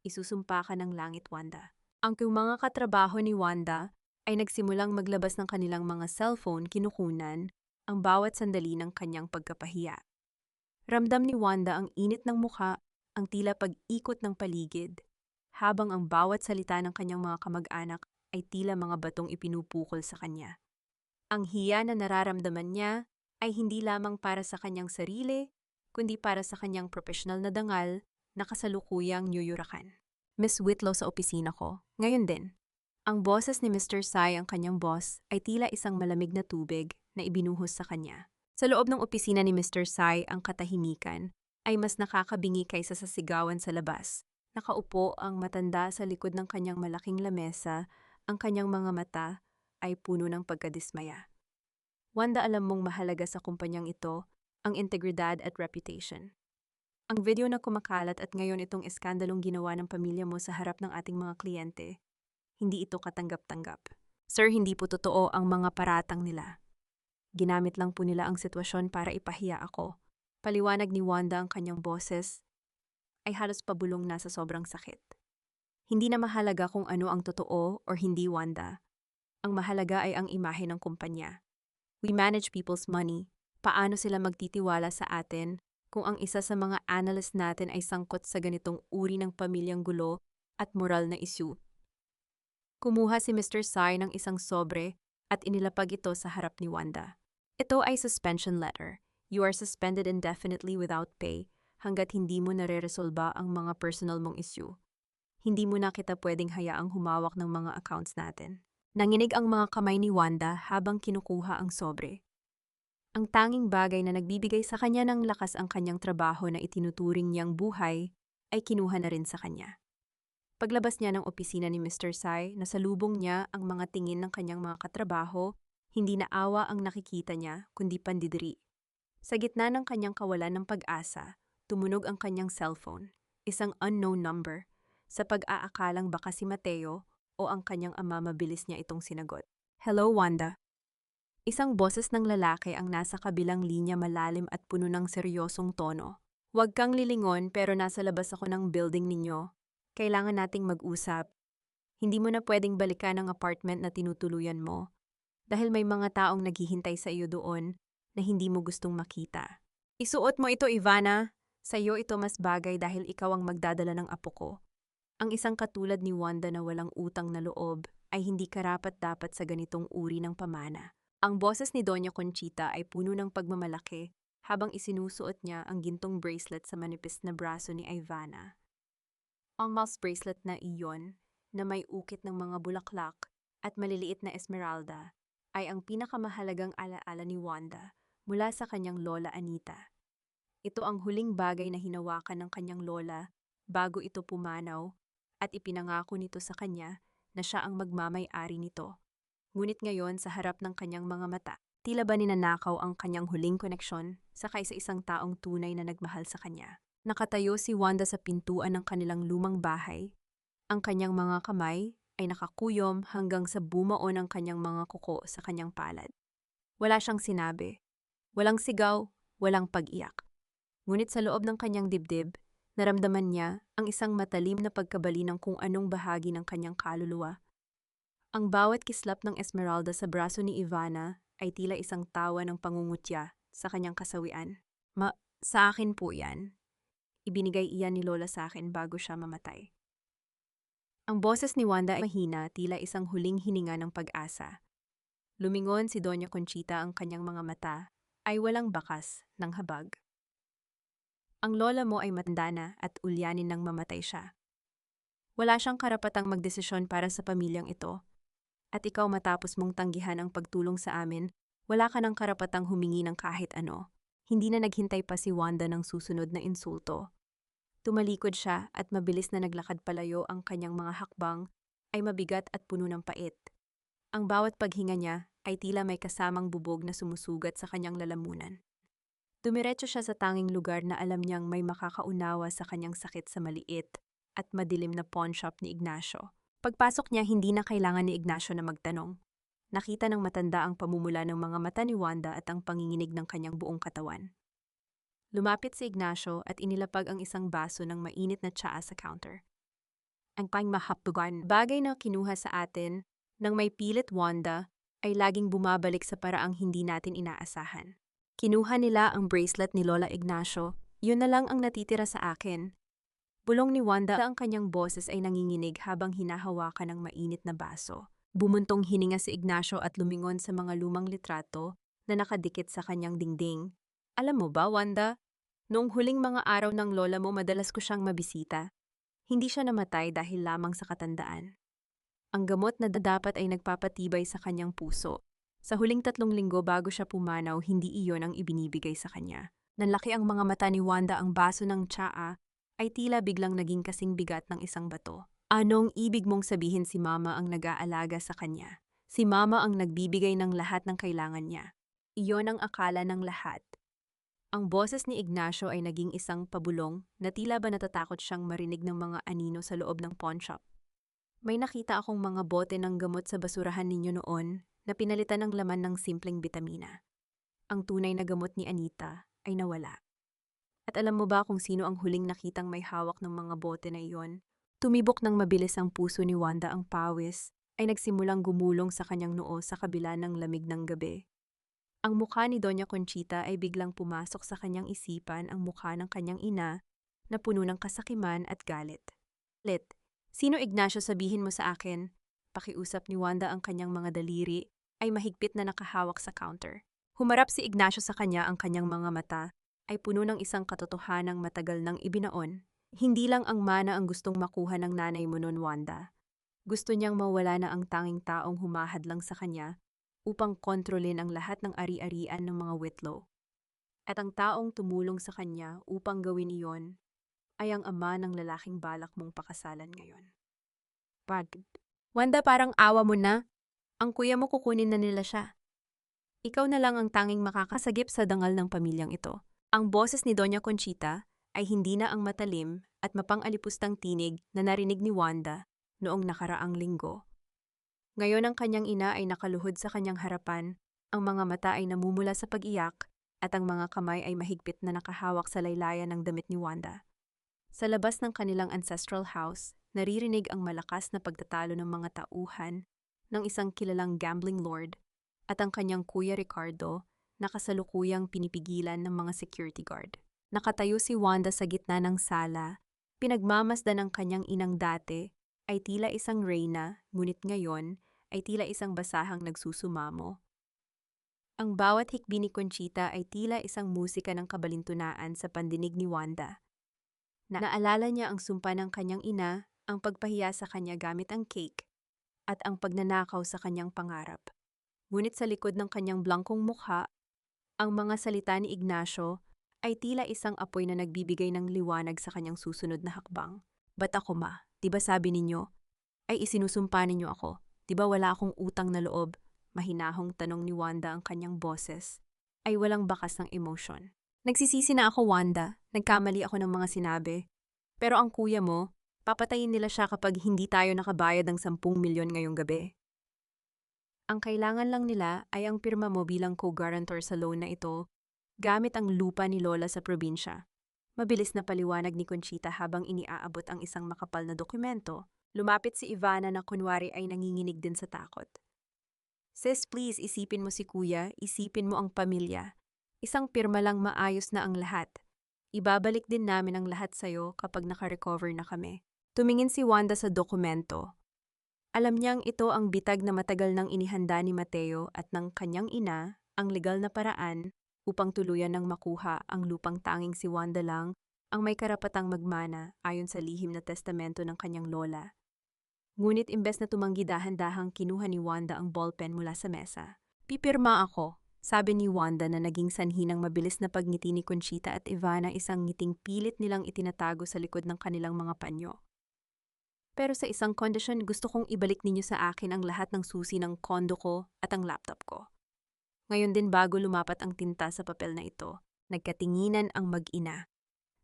Isusumpa ka ng langit, Wanda. Ang mga katrabaho ni Wanda ay nagsimulang maglabas ng kanilang mga cellphone, kinukunan ang bawat sandali ng kanyang pagkapahiya. Ramdam ni Wanda ang init ng mukha, ang tila pag-ikot ng paligid, habang ang bawat salita ng kanyang mga kamag-anak ay tila mga batong ipinupukol sa kanya. Ang hiya na nararamdaman niya ay hindi lamang para sa kanyang sarili, kundi para sa kanyang profesional na dangal na kasalukuyang nyuyurakan. Miss Whitlow sa opisina ko, ngayon din. Ang boses ni Mr. Sai, ang kanyang boss, ay tila isang malamig na tubig na ibinuhos sa kanya. Sa loob ng opisina ni Mr. Sai, ang katahimikan ay mas nakakabingi kaysa sa sigawan sa labas. Nakaupo ang matanda sa likod ng kanyang malaking lamesa, ang kanyang mga mata ay puno ng pagkadismaya. Wanda, alam mong mahalaga sa kumpanyang ito ang integridad at reputation. Ang video na kumakalat at ngayon itong eskandalong ginawa ng pamilya mo sa harap ng ating mga kliyente, hindi ito katanggap-tanggap. Sir, hindi po totoo ang mga paratang nila. Ginamit lang po nila ang sitwasyon para ipahiya ako. Paliwanag ni Wanda ang kanyang boses ay halos pabulong na sa sobrang sakit. Hindi na mahalaga kung ano ang totoo or hindi, Wanda. Ang mahalaga ay ang imahe ng kumpanya. We manage people's money. Paano sila magtitiwala sa atin kung ang isa sa mga analyst natin ay sangkot sa ganitong uri ng pamilyang gulo at moral na issue? Kumuha si Mr. Sai ng isang sobre at inilapag ito sa harap ni Wanda. Ito ay suspension letter. You are suspended indefinitely without pay hanggat hindi mo nare-resolba ang mga personal mong issue. Hindi mo na kita pwedeng hayaang humawak ng mga accounts natin. Nanginig ang mga kamay ni Wanda habang kinukuha ang sobre. Ang tanging bagay na nagbibigay sa kanya ng lakas ang kanyang trabaho na itinuturing niyang buhay ay kinuha na rin sa kanya. Paglabas niya ng opisina ni Mr. Sai, nasalubong niya ang mga tingin ng kanyang mga katrabaho, hindi na awa ang nakikita niya kundi pandidiri. Sa gitna ng kanyang kawalan ng pag-asa, tumunog ang kanyang cellphone, isang unknown number, sa pag-aakalang baka si Mateo o ang kanyang ama. Mabilis niya itong sinagot. Hello, Wanda. Isang boses ng lalaki ang nasa kabilang linya, malalim at puno ng seryosong tono. Huwag kang lilingon, pero nasa labas ako ng building ninyo. Kailangan nating mag-usap. Hindi mo na pwedeng balikan ang apartment na tinutuluyan mo dahil may mga taong naghihintay sa iyo doon na hindi mo gustong makita. Isuot mo ito, Ivana. Sa iyo ito mas bagay dahil ikaw ang magdadala ng apo ko. Ang isang katulad ni Wanda na walang utang na loob ay hindi karapat-dapat sa ganitong uri ng pamana. Ang boses ni Doña Conchita ay puno ng pagmamalaki habang isinusuot niya ang gintong bracelet sa manipis na braso ni Ivana. Ang mouse bracelet na iyon, na may ukit ng mga bulaklak at maliliit na esmeralda, ay ang pinakamahalagang alaala ni Wanda mula sa kanyang lola Anita. Ito ang huling bagay na hinawakan ng kanyang lola bago ito pumanaw at ipinangako nito sa kanya na siya ang magmamay-ari nito. Ngunit ngayon sa harap ng kanyang mga mata, tila ba ninanakaw ang kanyang huling koneksyon sa isang taong tunay na nagmahal sa kanya. Nakatayo si Wanda sa pintuan ng kanilang lumang bahay. Ang kanyang mga kamay ay nakakuyom hanggang sa bumao ng kanyang mga kuko sa kanyang palad. Wala siyang sinabi. Walang sigaw, walang pag-iyak. Ngunit sa loob ng kanyang dibdib, naramdaman niya ang isang matalim na pagkabali ng kung anong bahagi ng kanyang kaluluwa. Ang bawat kislap ng esmeralda sa braso ni Ivana ay tila isang tawa ng pangungutya sa kanyang kasawian. Sa akin po yan. Ibinigay iyan ni Lola sa akin bago siya mamatay. Ang boses ni Wanda ay mahina, tila isang huling hininga ng pag-asa. Lumingon si Doña Conchita, ang kanyang mga mata ay walang bakas ng habag. Ang lola mo ay matanda na at ulyanin nang mamatay siya. Wala siyang karapatang magdesisyon para sa pamilyang ito. At ikaw, matapos mong tanggihan ang pagtulong sa amin, wala ka ng karapatang humingi ng kahit ano. Hindi na naghintay pa si Wanda ng susunod na insulto. Tumalikod siya at mabilis na naglakad palayo. Ang kanyang mga hakbang ay mabigat at puno ng pait. Ang bawat paghinga niya ay tila may kasamang bubog na sumusugat sa kanyang lalamunan. Dumiretso siya sa tanging lugar na alam niyang may makakaunawa sa kanyang sakit, sa maliit at madilim na pawn shop ni Ignacio. Pagpasok niya, hindi na kailangan ni Ignacio na magtanong. Nakita ng matanda ang pamumula ng mga mata ni Wanda at ang panginginig ng kanyang buong katawan. Lumapit si Ignacio at inilapag ang isang baso ng mainit na tsaa sa counter. Ang pangmahapdugan, bagay na kinuha sa atin ng may pilit, Wanda, ay laging bumabalik sa paraang hindi natin inaasahan. Kinuha nila ang bracelet ni Lola Ignacio. Yun na lang ang natitira sa akin. Bulong ni Wanda, ang kanyang boses ay nanginginig habang hinahawakan ng mainit na baso. Bumuntong hininga si Ignacio at lumingon sa mga lumang litrato na nakadikit sa kanyang dingding. Alam mo ba, Wanda, noong huling mga araw ng lola mo, madalas ko siyang mabisita. Hindi siya namatay dahil lamang sa katandaan. Ang gamot na dapat ay nagpapatibay sa kanyang puso. Sa huling 3 linggo bago siya pumanaw, hindi iyon ang ibinibigay sa kanya. Nanlaki ang mga mata ni Wanda. Ang baso ng tsaa ay tila biglang naging kasing bigat ng isang bato. Anong ibig mong sabihin? Si Mama ang nag-aalaga sa kanya. Si Mama ang nagbibigay ng lahat ng kailangan niya. Iyon ang akala ng lahat. Ang boses ni Ignacio ay naging isang pabulong na tila ba natatakot siyang marinig ng mga anino sa loob ng pawn shop. May nakita akong mga bote ng gamot sa basurahan ninyo noon na pinalitan ng laman ng simpleng bitamina. Ang tunay na gamot ni Anita ay nawala. At alam mo ba kung sino ang huling nakitang may hawak ng mga bote na iyon? Tumibok ng mabilis ang puso ni Wanda, ang pawis ay nagsimulang gumulong sa kanyang noo sa kabila ng lamig ng gabi. Ang mukha ni Doña Conchita ay biglang pumasok sa kanyang isipan, ang mukha ng kanyang ina na puno ng kasakiman at galit. Sino Ignacio, sabihin mo sa akin? Pakiusap ni Wanda, ang kanyang mga daliri ay mahigpit na nakahawak sa counter. Humarap si Ignacio sa kanya, ang kanyang mga mata ay puno ng isang katotohanang matagal nang ibinaon. Hindi lang ang mana ang gustong makuha ng nanay mo noon, Wanda. Gusto niyang mawala na ang tanging taong humahadlang sa kanya upang kontrolin ang lahat ng ari-arian ng mga Whitlow. At ang taong tumulong sa kanya upang gawin iyon ay ang ama ng lalaking balak mong pakasalan ngayon. Wanda, parang awa mo na. Ang kuya mo, kukunin na nila siya. Ikaw na lang ang tanging makakasagip sa dangal ng pamilyang ito. Ang boses ni Doña Conchita ay hindi na ang matalim at mapang-alipustang tinig na narinig ni Wanda noong nakaraang linggo. Ngayon ang kanyang ina ay nakaluhod sa kanyang harapan, ang mga mata ay namumula sa pag-iyak at ang mga kamay ay mahigpit na nakahawak sa laylayan ng damit ni Wanda. Sa labas ng kanilang ancestral house, naririnig ang malakas na pagtatalo ng mga tauhan ng isang kilalang gambling lord at ang kanyang kuya Ricardo na kasalukuyang pinipigilan ng mga security guard. Nakatayo si Wanda sa gitna ng sala, pinagmamasdan ng kanyang inang dati ay tila isang reyna, ngunit ngayon ay tila isang basahang nagsusumamo. Ang bawat hikbi ni Conchita ay tila isang musika ng kabalintunaan sa pandinig ni Wanda. Naalala niya ang sumpa ng kanyang ina, ang pagpahiya sa kanya gamit ang cake, at ang pagnanakaw sa kanyang pangarap. Ngunit sa likod ng kanyang blangkong mukha, ang mga salita ni Ignacio ay tila isang apoy na nagbibigay ng liwanag sa kanyang susunod na hakbang. Ba't ako, ma? Diba sabi ninyo ay isinusumpa ninyo ako? Diba wala akong utang na loob? Mahinahong tanong ni Wanda, ang kanyang boses ay walang bakas ng emosyon. Nagsisisi na ako, Wanda. Nagkamali ako ng mga sinabi. Pero ang kuya mo, papatayin nila siya kapag hindi tayo nakabayad ng 10 milyon ngayong gabi. Ang kailangan lang nila ay ang pirma mo bilang co-guarantor sa loan na ito gamit ang lupa ni Lola sa probinsya. Mabilis na paliwanag ni Conchita habang iniaabot ang isang makapal na dokumento. Lumapit si Ivana na kunwari ay nanginginig din sa takot. Sis, please, isipin mo si kuya, isipin mo ang pamilya. Isang pirma lang, maayos na ang lahat. Ibabalik din namin ang lahat sa'yo kapag nakarecover na kami. Tumingin si Wanda sa dokumento. Alam niyang ito ang bitag na matagal nang inihanda ni Mateo at ng kanyang ina, ang legal na paraan upang tuluyan ng makuha ang lupang tanging si Wanda lang ang may karapatang magmana ayon sa lihim na testamento ng kanyang lola. Ngunit imbes na tumanggi, dahan-dahang kinuha ni Wanda ang ballpen mula sa mesa. Pipirma ako, sabi ni Wanda na naging sanhi ng mabilis na pagngiti ni Conchita at Ivana, isang ngiting pilit nilang itinatago sa likod ng kanilang mga panyo. Pero sa isang kondisyon, gusto kong ibalik ninyo sa akin ang lahat ng susi ng kondo ko at ang laptop ko. Ngayon din, bago lumapat ang tinta sa papel na ito, nagkatinginan ang mag-ina.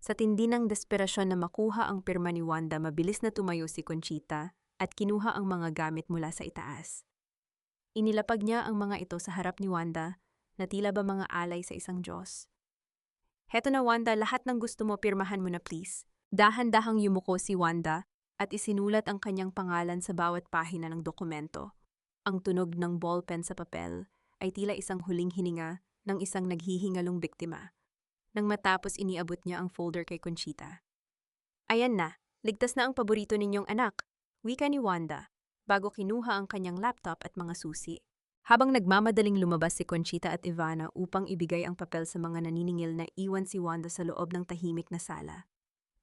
Sa tindi ng desperasyon na makuha ang pirma ni Wanda, mabilis na tumayo si Conchita at kinuha ang mga gamit mula sa itaas. Inilapag niya ang mga ito sa harap ni Wanda na tila ba mga alay sa isang Diyos. Heto na, Wanda, lahat ng gusto mo, pirmahan mo na please. Dahan-dahang yumuko si Wanda at isinulat ang kanyang pangalan sa bawat pahina ng dokumento. Ang tunog ng ballpen sa papel ay tila isang huling hininga ng isang naghihingalong biktima. Nang matapos, iniabot niya ang folder kay Conchita. Ayan na, ligtas na ang paborito ninyong anak, wika ni Wanda, bago kinuha ang kanyang laptop at mga susi. Habang nagmamadaling lumabas si Conchita at Ivana upang ibigay ang papel sa mga naniningil, na iwan si Wanda sa loob ng tahimik na sala.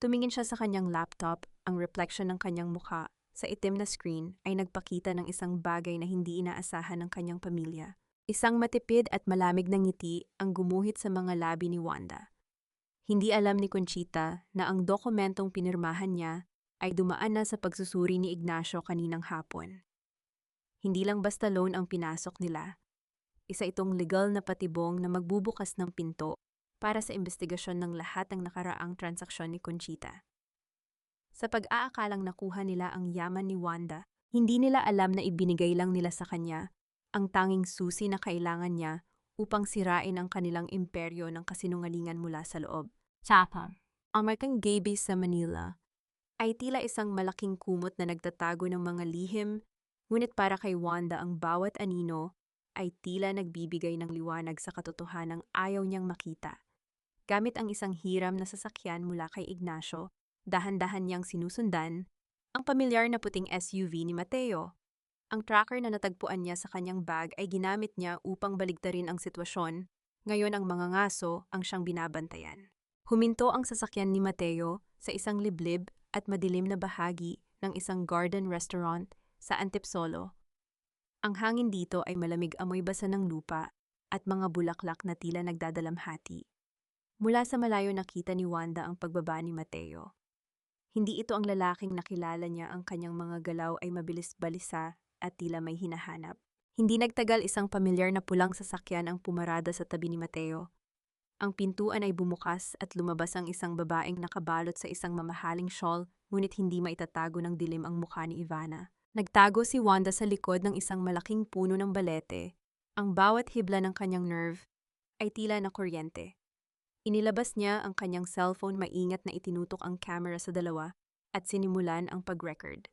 Tumingin siya sa kanyang laptop, ang reflection ng kanyang mukha sa itim na screen ay nagpakita ng isang bagay na hindi inaasahan ng kanyang pamilya. Isang matipid at malamig na ngiti ang gumuhit sa mga labi ni Wanda. Hindi alam ni Conchita na ang dokumentong pinirmahan niya ay dumaan na sa pagsusuri ni Ignacio kaninang hapon. Hindi lang basta loan ang pinasok nila. Isa itong legal na patibong na magbubukas ng pinto para sa investigasyon ng lahat ng nakaraang transaksyon ni Conchita. Sa pag-aakalang nakuha nila ang yaman ni Wanda, hindi nila alam na ibinigay lang nila sa kanya ang tanging susi na kailangan niya upang sirain ang kanilang imperyo ng kasinungalingan mula sa loob. Chapa. Ang American Gay Base sa Manila ay tila isang malaking kumot na nagtatago ng mga lihim, ngunit para kay Wanda ang bawat anino ay tila nagbibigay ng liwanag sa katotohanang ayaw niyang makita. Gamit ang isang hiram na sasakyan mula kay Ignacio, dahan-dahan niyang sinusundan ang pamilyar na puting SUV ni Mateo. Ang tracker na natagpuan niya sa kanyang bag ay ginamit niya upang baligtarin ang sitwasyon. Ngayon ang mga ngaso ang siyang binabantayan. Huminto ang sasakyan ni Mateo sa isang liblib at madilim na bahagi ng isang garden restaurant sa Antipolo. Ang hangin dito ay malamig, amoy basa ng lupa at mga bulaklak na tila nagdadalamhati. Mula sa malayo nakita ni Wanda ang pagbaba ni Mateo. Hindi ito ang lalaking nakilala niya, ang kanyang mga galaw ay mabilis balisa at tila may hinahanap. Hindi nagtagal, isang pamilyar na pulang sasakyan ang pumarada sa tabi ni Mateo. Ang pintuan ay bumukas at lumabas ang isang babaeng nakabalot sa isang mamahaling shawl, ngunit hindi maitatago ng dilim ang mukha ni Ivana. Nagtago si Wanda sa likod ng isang malaking puno ng balete. Ang bawat hibla ng kanyang nerve ay tila na kuryente. Inilabas niya ang kanyang cellphone, maingat na itinutok ang camera sa dalawa at sinimulan ang pag-record.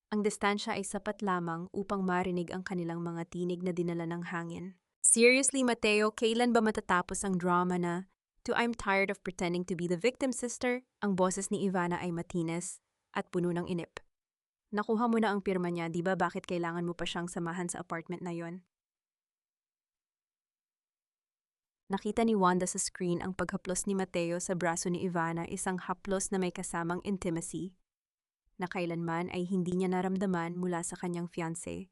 Ang distansya ay sapat lamang upang marinig ang kanilang mga tinig na dinala ng hangin. Seriously, Mateo, kailan ba matatapos ang drama na to "I'm tired of pretending to be the victim, sister"? Ang boses ni Ivana ay matinis at puno ng inip. Nakuha mo na ang pirma niya, di ba? Bakit kailangan mo pa siyang samahan sa apartment na yon? Nakita ni Wanda sa screen ang paghaplos ni Mateo sa braso ni Ivana, isang haplos na may kasamang intimacy na kailanman ay hindi niya naramdaman mula sa kanyang fiancé.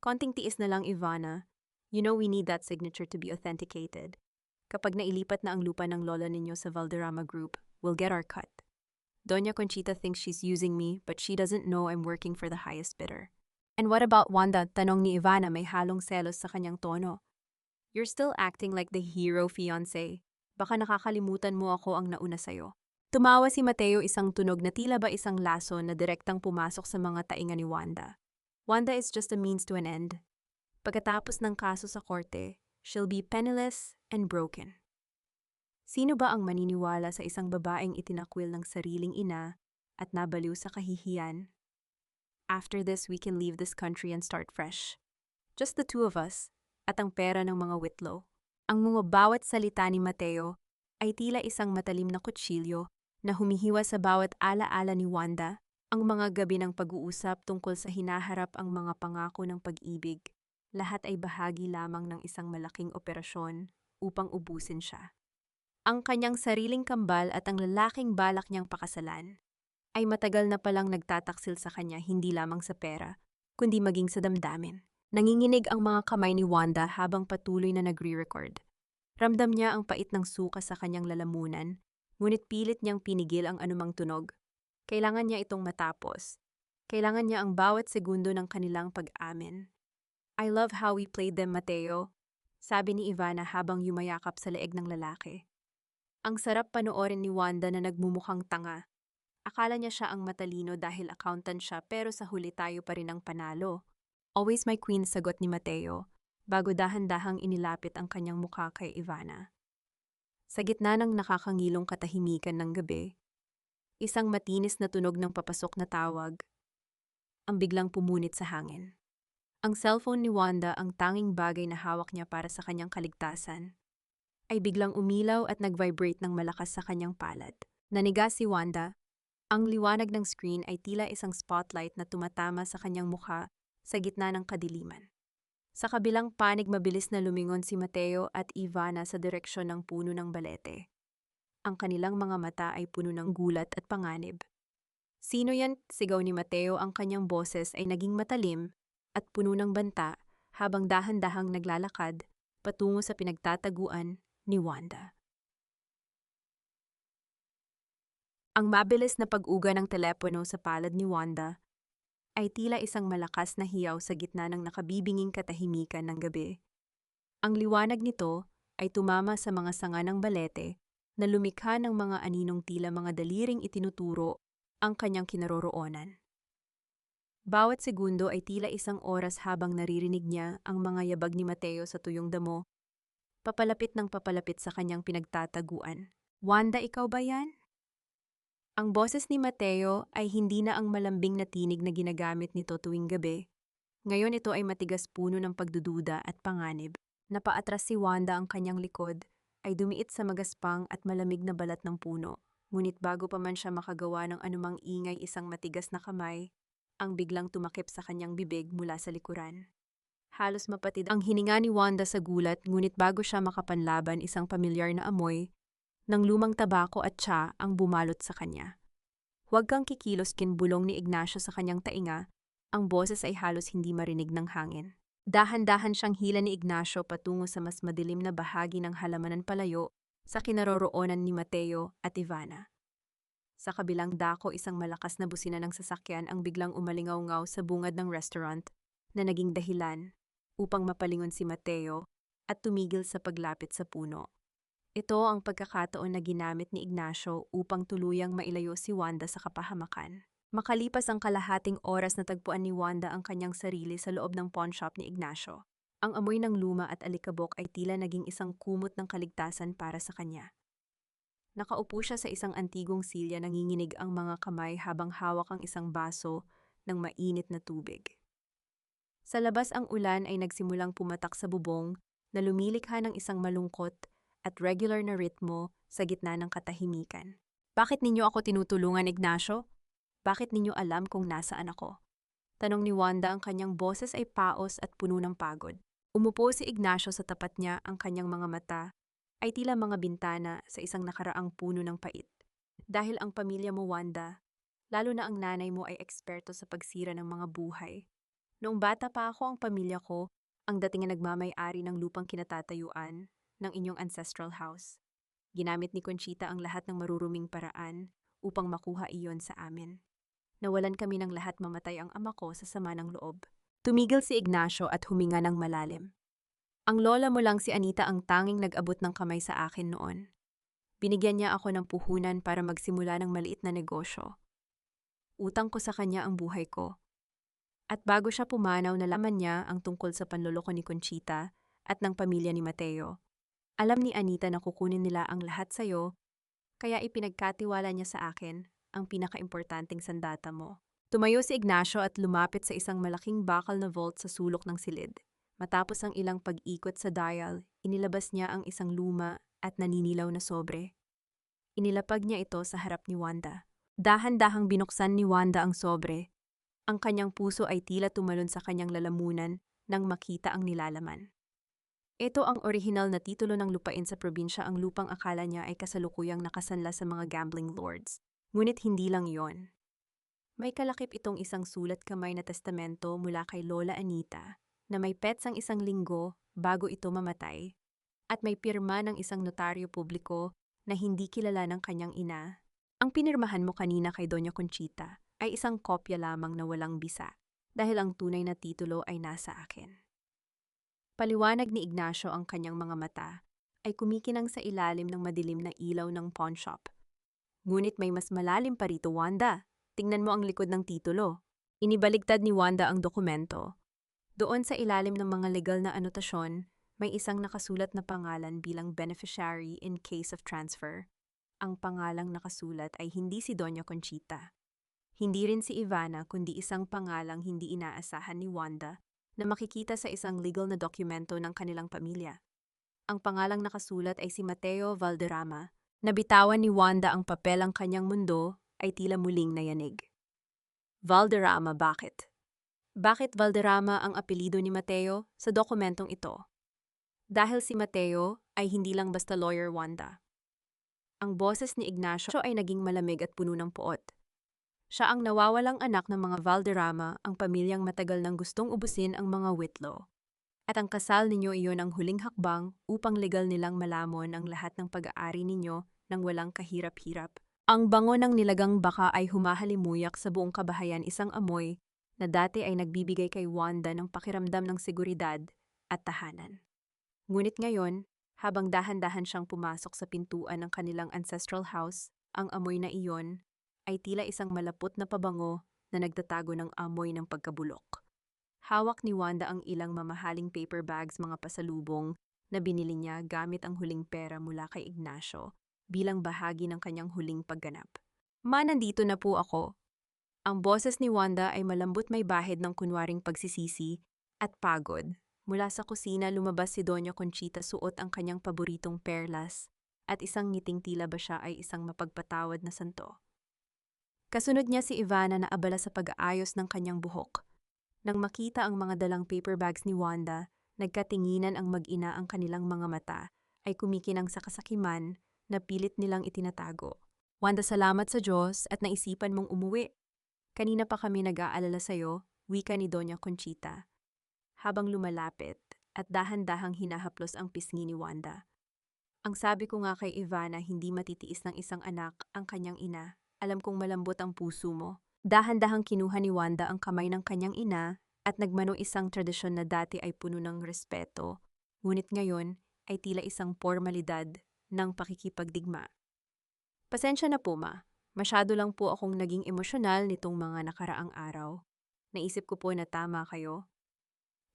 Konting tiis na lang, Ivana. You know we need that signature to be authenticated. Kapag nailipat na ang lupa ng lola ninyo sa Valderrama Group, we'll get our cut. Doña Conchita thinks she's using me, but she doesn't know I'm working for the highest bidder. And what about Wanda? Tanong ni Ivana, may halong selos sa kanyang tono. You're still acting like the hero fiancé. Baka nakakalimutan mo ako ang nauna sa'yo. Tumawa si Mateo, isang tunog na tila ba isang laso na direktang pumasok sa mga tainga ni Wanda. Wanda is just a means to an end. Pagkatapos ng kaso sa korte, she'll be penniless and broken. Sino ba ang maniniwala sa isang babaeng itinakwil ng sariling ina at nabaliw sa kahihiyan? After this, we can leave this country and start fresh. Just the two of us. At ang pera ng mga whitlow. Ang mga bawat salita ni Mateo ay tila isang matalim na kutsilyo na humihiwa sa bawat alaala ni Wanda, ang mga gabi ng pag-uusap tungkol sa hinaharap ang mga pangako ng pag-ibig. Lahat ay bahagi lamang ng isang malaking operasyon upang ubusin siya. Ang kanyang sariling kambal at ang lalaking balak niyang pakasalan ay matagal na palang nagtataksil sa kanya, hindi lamang sa pera, kundi maging sa damdamin. Nanginginig ang mga kamay ni Wanda habang patuloy na nagre-record. Ramdam niya ang pait ng suka sa kanyang lalamunan, ngunit pilit niyang pinigil ang anumang tunog. Kailangan niya itong matapos. Kailangan niya ang bawat segundo ng kanilang pag-amin. I love how we played them, Mateo, sabi ni Ivana habang yumayakap sa leeg ng lalaki. Ang sarap panoorin ni Wanda na nagmumukhang tanga. Akala niya siya ang matalino dahil accountant siya, pero sa huli tayo pa rin ang panalo. Always my queen, sagot ni Mateo, bago dahan-dahang inilapit ang kanyang mukha kay Ivana. Sa gitna ng nakakangilong katahimikan ng gabi, isang matinis na tunog ng papasok na tawag ang biglang pumunit sa hangin. Ang cellphone ni Wanda, ang tanging bagay na hawak niya para sa kanyang kaligtasan, ay biglang umilaw at nag-vibrate ng malakas sa kanyang palad. Naniga si Wanda. Ang liwanag ng screen ay tila isang spotlight na tumatama sa kanyang mukha sa gitna ng kadiliman. Sa kabilang panig, mabilis na lumingon si Mateo at Ivana sa direksyon ng puno ng balete. Ang kanilang mga mata ay puno ng gulat at panganib. Sino yan? Sigaw ni Mateo, ang kanyang boses ay naging matalim at puno ng banta habang dahan-dahang naglalakad patungo sa pinagtataguan ni Wanda. Ang mabilis na pag-uga ng telepono sa palad ni Wanda ay tila isang malakas na hiyaw sa gitna ng nakabibinging katahimikan ng gabi. Ang liwanag nito ay tumama sa mga sanga ng balete na lumikha ng mga aninong tila mga daliring itinuturo ang kanyang kinaroroonan. Bawat segundo ay tila isang oras habang naririnig niya ang mga yabag ni Mateo sa tuyong damo, papalapit sa kanyang pinagtataguan. Wanda, ikaw ba yan? Ang boses ni Mateo ay hindi na ang malambing na tinig na ginagamit nito tuwing gabi. Ngayon ito ay matigas puno ng pagdududa at panganib. Napaatras si Wanda, ang kanyang likod ay dumiit sa magaspang at malamig na balat ng puno. Ngunit bago pa man siya makagawa ng anumang ingay, isang matigas na kamay ang biglang tumakip sa kanyang bibig mula sa likuran. Halos mapatid ang hininga ni Wanda sa gulat, ngunit bago siya makapanlaban, isang pamilyar na amoy ng lumang tabako at tsa ang bumalot sa kanya. Huwag kang kikilos, kinbulong ni Ignacio sa kanyang tainga. Ang boses ay halos hindi marinig ng hangin. Dahan-dahan siyang hila ni Ignacio patungo sa mas madilim na bahagi ng halamanan palayo sa kinaroroonan ni Mateo at Ivana. Sa kabilang dako, isang malakas na busina ng sasakyan ang biglang umalingaw-ngaw sa bungad ng restaurant na naging dahilan upang mapalingon si Mateo at tumigil sa paglapit sa puno. Ito ang pagkakataon na ginamit ni Ignacio upang tuluyang mailayo si Wanda sa kapahamakan. Makalipas ang kalahating oras, natagpuan ni Wanda ang kanyang sarili sa loob ng pawnshop ni Ignacio. Ang amoy ng luma at alikabok ay tila naging isang kumot ng kaligtasan para sa kanya. Nakaupo siya sa isang antigong silya, nanginginig ang mga kamay habang hawak ang isang baso ng mainit na tubig. Sa labas, ang ulan ay nagsimulang pumatak sa bubong na lumilikha ng isang malungkot at regular na ritmo sa gitna ng katahimikan. Bakit ninyo ako tinutulungan, Ignacio? Bakit ninyo alam kung nasaan ako? Tanong ni Wanda, ang kanyang boses ay paos at puno ng pagod. Umupo si Ignacio sa tapat niya, ang kanyang mga mata ay tila mga bintana sa isang nakaraang puno ng pait. Dahil ang pamilya mo, Wanda, lalo na ang nanay mo, ay eksperto sa pagsira ng mga buhay. Noong bata pa ako, ang pamilya ko ang dating na nagmamay-ari ng lupang kinatatayuan ng inyong ancestral house. Ginamit ni Conchita ang lahat ng maruruming paraan upang makuha iyon sa amin. Nawalan kami ng lahat, mamatay ang ama ko sa sama ng loob. Tumigil si Ignacio at huminga ng malalim. Ang lola mo lang, si Anita, ang tanging nag-abot ng kamay sa akin noon. Binigyan niya ako ng puhunan para magsimula ng maliit na negosyo. Utang ko sa kanya ang buhay ko. At bago siya pumanaw, nalaman niya ang tungkol sa panloloko ni Conchita at ng pamilya ni Mateo. Alam ni Anita na kukunin nila ang lahat sa'yo, kaya ipinagkatiwala niya sa akin ang pinakaimportanteng sandata mo. Tumayo si Ignacio at lumapit sa isang malaking bakal na vault sa sulok ng silid. Matapos ang ilang pag-ikot sa dial, inilabas niya ang isang luma at naninilaw na sobre. Inilapag niya ito sa harap ni Wanda. Dahan-dahang binuksan ni Wanda ang sobre. Ang kanyang puso ay tila tumalon sa kanyang lalamunan nang makita ang nilalaman. Ito ang orihinal na titulo ng lupain sa probinsya, ang lupang akala niya ay kasalukuyang nakasanla sa mga gambling lords. Ngunit hindi lang yon. May kalakip itong isang sulat kamay na testamento mula kay Lola Anita na may petsang 1 linggo bago ito mamatay at may pirma ng isang notaryo publiko na hindi kilala ng kanyang ina. Ang pinirmahan mo kanina kay Doña Conchita ay isang kopya lamang na walang bisa dahil ang tunay na titulo ay nasa akin. Paliwanag ni Ignacio, ang kanyang mga mata ay kumikinang sa ilalim ng madilim na ilaw ng pawnshop. Ngunit may mas malalim pa rito, Wanda. Tingnan mo ang likod ng titulo. Inibaligtad ni Wanda ang dokumento. Doon sa ilalim ng mga legal na anotasyon, may isang nakasulat na pangalan bilang beneficiary in case of transfer. Ang pangalang nakasulat ay hindi si Doña Conchita. Hindi rin si Ivana, kundi isang pangalang hindi inaasahan ni Wanda na makikita sa isang legal na dokumento ng kanilang pamilya. Ang pangalang nakasulat ay si Mateo Valderrama. Nabitawan ni Wanda ang papel, ang kanyang mundo ay tila muling nayanig. Valderrama, bakit? Bakit Valderrama ang apelido ni Mateo sa dokumentong ito? Dahil si Mateo ay hindi lang basta lawyer, Wanda. Ang boses ni Ignacio ay naging malamig at puno ng poot. Siya ang nawawalang anak ng mga Valderrama, ang pamilyang matagal nang gustong ubusin ang mga Whitlow. At ang kasal ninyo iyon ang huling hakbang upang legal nilang malamon ang lahat ng pag-aari ninyo nang walang kahirap-hirap. Ang bango ng nilagang baka ay humahalimuyak sa buong kabahayan, isang amoy na dati ay nagbibigay kay Wanda ng pakiramdam ng seguridad at tahanan. Ngunit ngayon Habang dahan-dahan siyang pumasok sa pintuan ng kanilang ancestral house, ang amoy na iyon ay tila isang malapot na pabango na nagtatago ng amoy ng pagkabulok. Hawak ni Wanda ang ilang mamahaling paper bags, mga pasalubong na binili niya gamit ang huling pera mula kay Ignacio bilang bahagi ng kanyang huling pagganap. Nandito na po ako." Ang boses ni Wanda ay malambot, may bahid ng kunwaring pagsisisi at pagod. Mula sa kusina lumabas si Doña Conchita, suot ang kanyang paboritong perlas at isang ngiting tila ba siya ay isang mapagpatawad na santo. Kasunod niya si Ivana na abala sa pag-aayos ng kanyang buhok. Nang makita ang mga dalang paper bags ni Wanda, nagkatinginan ang mag-ina, ang kanilang mga mata ay kumikinang sa kasakiman na pilit nilang itinatago. "Wanda, salamat sa Diyos at naisipan mong umuwi. Kanina pa kami nag-aalala sa'yo," wika ni Doña Conchita, habang lumalapit at dahan-dahang hinahaplos ang pisngi ni Wanda. "Ang sabi ko nga kay Ivana, hindi matitiis ng isang anak ang kanyang ina. Alam kong malambot ang puso mo." Dahan-dahang kinuha ni Wanda ang kamay ng kanyang ina at nagmano, isang tradisyon na dati ay puno ng respeto, ngunit ngayon ay tila isang formalidad ng pakikipagdigma. "Pasensya na po, ma. Masyado lang po akong naging emosyonal nitong mga nakaraang araw. Naisip ko po na tama kayo.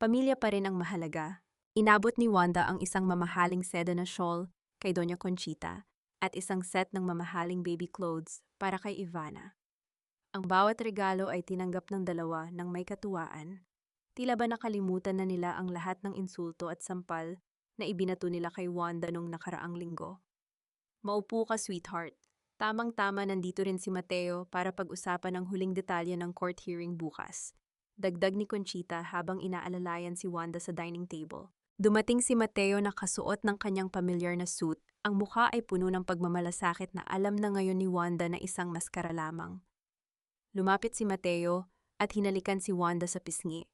Pamilya pa rin ang mahalaga." Inabot ni Wanda ang isang mamahaling seda na shawl kay Doña Conchita at isang set ng mamahaling baby clothes para kay Ivana. Ang bawat regalo ay tinanggap ng dalawa ng may katuwaan. Tila ba nakalimutan na nila ang lahat ng insulto at sampal na ibinato nila kay Wanda nung nakaraang linggo. "Maupo ka, sweetheart. Tamang-tama, nandito rin si Mateo para pag-usapan ang huling detalye ng court hearing bukas." Dagdag ni Conchita habang inaalalayan si Wanda sa dining table. Dumating si Mateo na kasuot ng kanyang pamilyar na suit. Ang mukha ay puno ng pagmamalasakit na alam na ngayon ni Wanda na isang maskara lamang. Lumapit si Mateo at hinalikan si Wanda sa pisngi.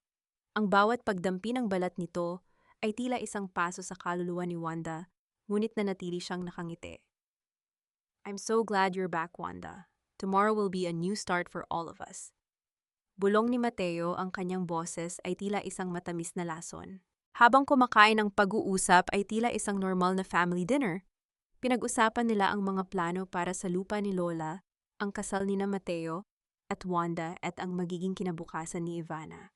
Ang bawat pagdampi ng balat nito ay tila isang paso sa kaluluwa ni Wanda, ngunit nanatili siyang nakangiti. "I'm so glad you're back, Wanda. Tomorrow will be a new start for all of us." Bulong ni Mateo, ang kanyang boses ay tila isang matamis na lason. Habang kumakain ng pag-uusap ay tila isang normal na family dinner. Pinag-usapan nila ang mga plano para sa lupa ni Lola, ang kasal ni na Mateo at Wanda at ang magiging kinabukasan ni Ivana.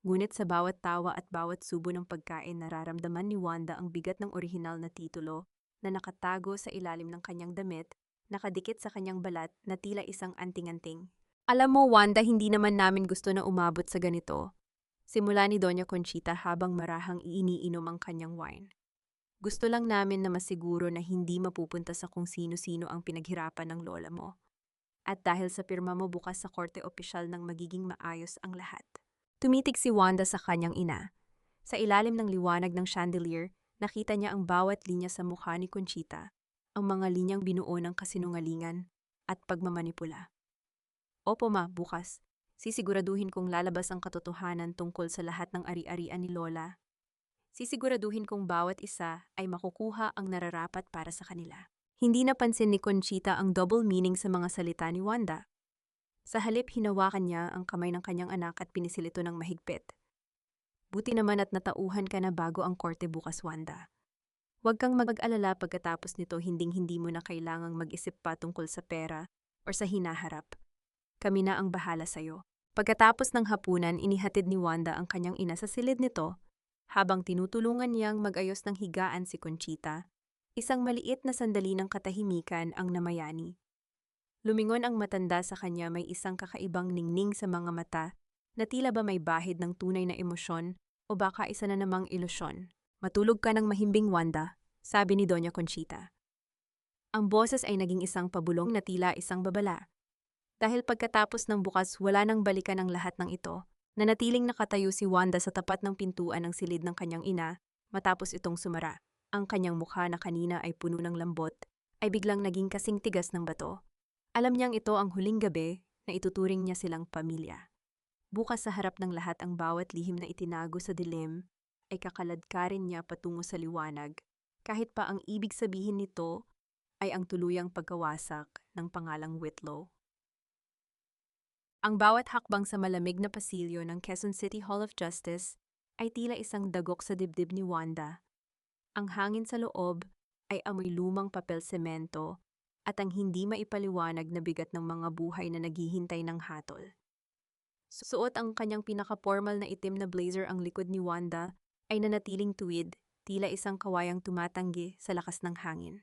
Ngunit sa bawat tawa at bawat subo ng pagkain, nararamdaman ni Wanda ang bigat ng orihinal na titulo na nakatago sa ilalim ng kanyang damit, nakadikit sa kanyang balat na tila isang anting-anting. "Alam mo, Wanda, hindi naman namin gusto na umabot sa ganito." Simula ni Doña Conchita habang marahang iniinom ang kanyang wine. "Gusto lang namin na masiguro na hindi mapupunta sa kung sino-sino ang pinaghirapan ng lola mo. At dahil sa pirma mo bukas sa korte opisyal nang magiging maayos ang lahat." Tumitig si Wanda sa kanyang ina. Sa ilalim ng liwanag ng chandelier, nakita niya ang bawat linya sa mukha ni Conchita, ang mga linyang binuo ng kasinungalingan at pagmamanipula. "Opo, ma, bukas. Sisiguraduhin kong lalabas ang katotohanan tungkol sa lahat ng ari-arian ni Lola. Sisiguraduhin kong bawat isa ay makukuha ang nararapat para sa kanila." Hindi napansin ni Conchita ang double meaning sa mga salita ni Wanda. Sa halip, hinawakan niya ang kamay ng kanyang anak at pinisil ito ng mahigpit. "Buti naman at natauhan ka na bago ang korte bukas, Wanda. Huwag kang mag-alala, pagkatapos nito hinding-hindi mo na kailangang mag-isip pa tungkol sa pera o sa hinaharap. Kami na ang bahala sa'yo." Pagkatapos ng hapunan, inihatid ni Wanda ang kanyang ina sa silid nito. Habang tinutulungan niyang mag-ayos ng higaan si Conchita, isang maliit na sandali ng katahimikan ang namayani. Lumingon ang matanda sa kanya, may isang kakaibang ningning sa mga mata na tila ba may bahid ng tunay na emosyon o baka isa na namang ilusyon. "Matulog ka ng mahimbing, Wanda," sabi ni Doña Conchita. Ang boses ay naging isang pabulong na tila isang babala. Dahil pagkatapos ng bukas, wala nang balikan ang lahat ng ito. Nanatiling nakatayo si Wanda sa tapat ng pintuan ng silid ng kanyang ina matapos itong sumara. Ang kanyang mukha na kanina ay puno ng lambot ay biglang naging kasing tigas ng bato. Alam niyang ito ang huling gabi na ituturing niya silang pamilya. Bukas sa harap ng lahat, ang bawat lihim na itinago sa dilim ay kakaladkarin niya patungo sa liwanag, kahit pa ang ibig sabihin nito ay ang tuluyang pagkawasak ng pangalang Whitlow. Ang bawat hakbang sa malamig na pasilyo ng Quezon City Hall of Justice ay tila isang dagok sa dibdib ni Wanda. Ang hangin sa loob ay amoy lumang papel semento at ang hindi maipaliwanag na bigat ng mga buhay na naghihintay ng hatol. Suot ang kanyang pinaka-formal na itim na blazer, ang likod ni Wanda ay nanatiling tuwid, tila isang kawayang tumatanggi sa lakas ng hangin.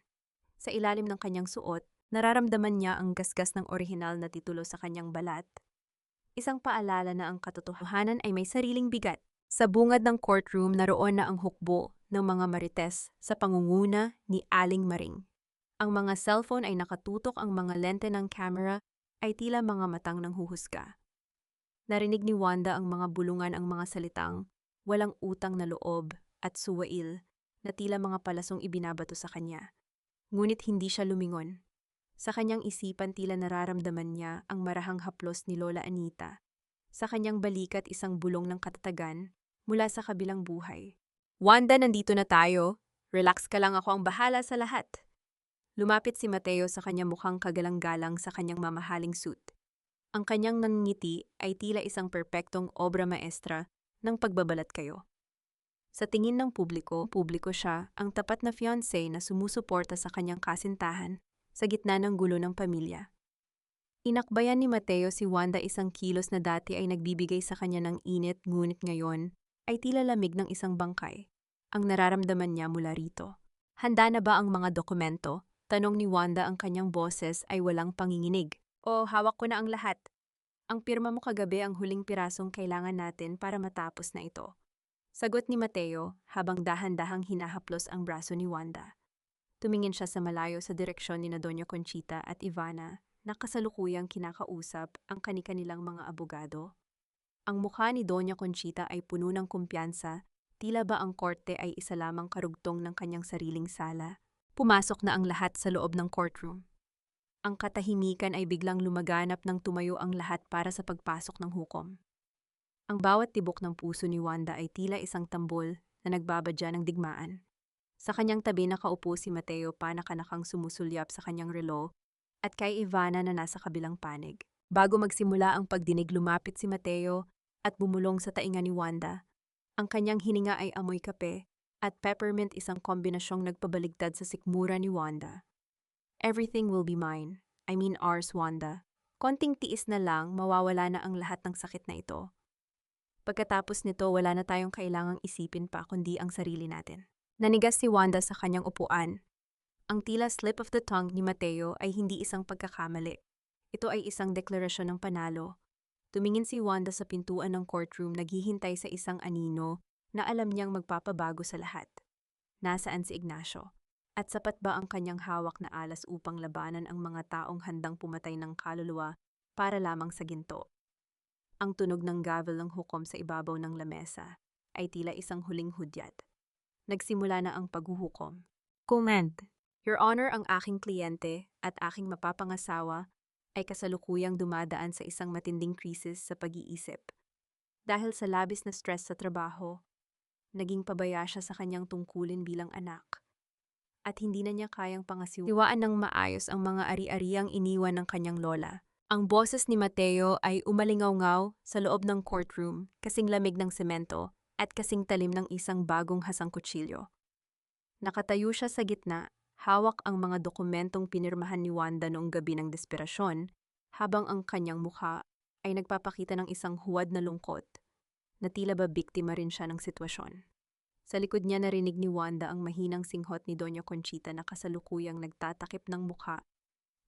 Sa ilalim ng kanyang suot, nararamdaman niya ang gasgas ng orihinal na titulo sa kanyang balat. Isang paalala na ang katotohanan ay may sariling bigat. Sa bungad ng courtroom, naroon na ang hukbo ng mga marites sa pangunguna ni Aling Maring. Ang mga cellphone ay nakatutok, ang mga lente ng camera ay tila mga matang ng huhusga. Narinig ni Wanda ang mga bulungan, ang mga salitang walang utang na loob at suwail na tila mga palasong ibinabato sa kanya. Ngunit hindi siya lumingon. Sa kanyang isipan, tila nararamdaman niya ang marahang haplos ni Lola Anita. Sa kanyang balikat, isang bulong ng katatagan mula sa kabilang buhay. Wanda, nandito na tayo. Relax ka lang, ako ang bahala sa lahat. Lumapit si Mateo sa kanyang mukhang kagalang-galang sa kanyang mamahaling suit. Ang kanyang nangngiti ay tila isang perpektong obra maestra ng pagbabalat kayo. Sa tingin ng publiko siya ang tapat na fiancé na sumusuporta sa kanyang kasintahan sa gitna ng gulo ng pamilya. Inakbayan ni Mateo si Wanda, isang kilos na dati ay nagbibigay sa kanya ng init, ngunit ngayon ay tila lamig ng isang bangkay. Ang nararamdaman niya mula rito. Handa na ba ang mga dokumento? Tanong ni Wanda, ang kanyang boses ay walang panginginig. O, hawak ko na ang lahat. Ang pirma mo kagabi ang huling pirasong kailangan natin para matapos na ito. Sagot ni Mateo habang dahan-dahang hinahaplos ang braso ni Wanda. Tumingin siya sa malayo sa direksyon ni Doña Conchita at Ivana na kasalukuyang kinakausap ang kani-kanilang mga abogado. Ang mukha ni Doña Conchita ay puno ng kumpiyansa, tila ba ang korte ay isa lamang karugtong ng kanyang sariling sala. Pumasok na ang lahat sa loob ng courtroom. Ang katahimikan ay biglang lumaganap nang tumayo ang lahat para sa pagpasok ng hukom. Ang bawat tibok ng puso ni Wanda ay tila isang tambol na nagbabadya ng digmaan. Sa kanyang tabi nakaupo si Mateo, panakanakang sumusulyap sa kanyang relo, at kay Ivana na nasa kabilang panig. Bago magsimula ang pagdinig, lumapit si Mateo at bumulong sa tainga ni Wanda. Ang kanyang hininga ay amoy kape at peppermint, isang kombinasyong nagpabaligtad sa sikmura ni Wanda. Everything will be mine. I mean ours, Wanda. Konting tiis na lang, mawawala na ang lahat ng sakit na ito. Pagkatapos nito, wala na tayong kailangang isipin pa kundi ang sarili natin. Nanigas si Wanda sa kanyang upuan. Ang tila slip of the tongue ni Mateo ay hindi isang pagkakamali. Ito ay isang deklarasyon ng panalo. Tumingin si Wanda sa pintuan ng courtroom, naghihintay sa isang anino na alam niyang magpapabago sa lahat. Nasaan si Ignacio? At sapat ba ang kanyang hawak na alas upang labanan ang mga taong handang pumatay ng kaluluwa para lamang sa ginto? Ang tunog ng gavel ng hukom sa ibabaw ng lamesa ay tila isang huling hudyat. Nagsimula na ang paghuhukom. Comment. Your Honor, ang aking kliyente at aking mapapangasawa ay kasalukuyang dumadaan sa isang matinding krisis sa pag-iisip. Dahil sa labis na stress sa trabaho, naging pabaya siya sa kanyang tungkulin bilang anak. At hindi na niya kayang pangasiwaan ng maayos ang mga ari-ariang iniwan ng kanyang lola. Ang boses ni Mateo ay umalingaw-ngaw sa loob ng courtroom, kasing lamig ng semento at kasing talim ng isang bagong hasang kutsilyo. Nakatayo siya sa gitna, hawak ang mga dokumentong pinirmahan ni Wanda noong gabi ng desperasyon, habang ang kanyang mukha ay nagpapakita ng isang huwad na lungkot, na tila ba biktima rin siya ng sitwasyon. Sa likod niya, narinig ni Wanda ang mahinang singhot ni Doña Conchita na kasalukuyang nagtatakip ng mukha.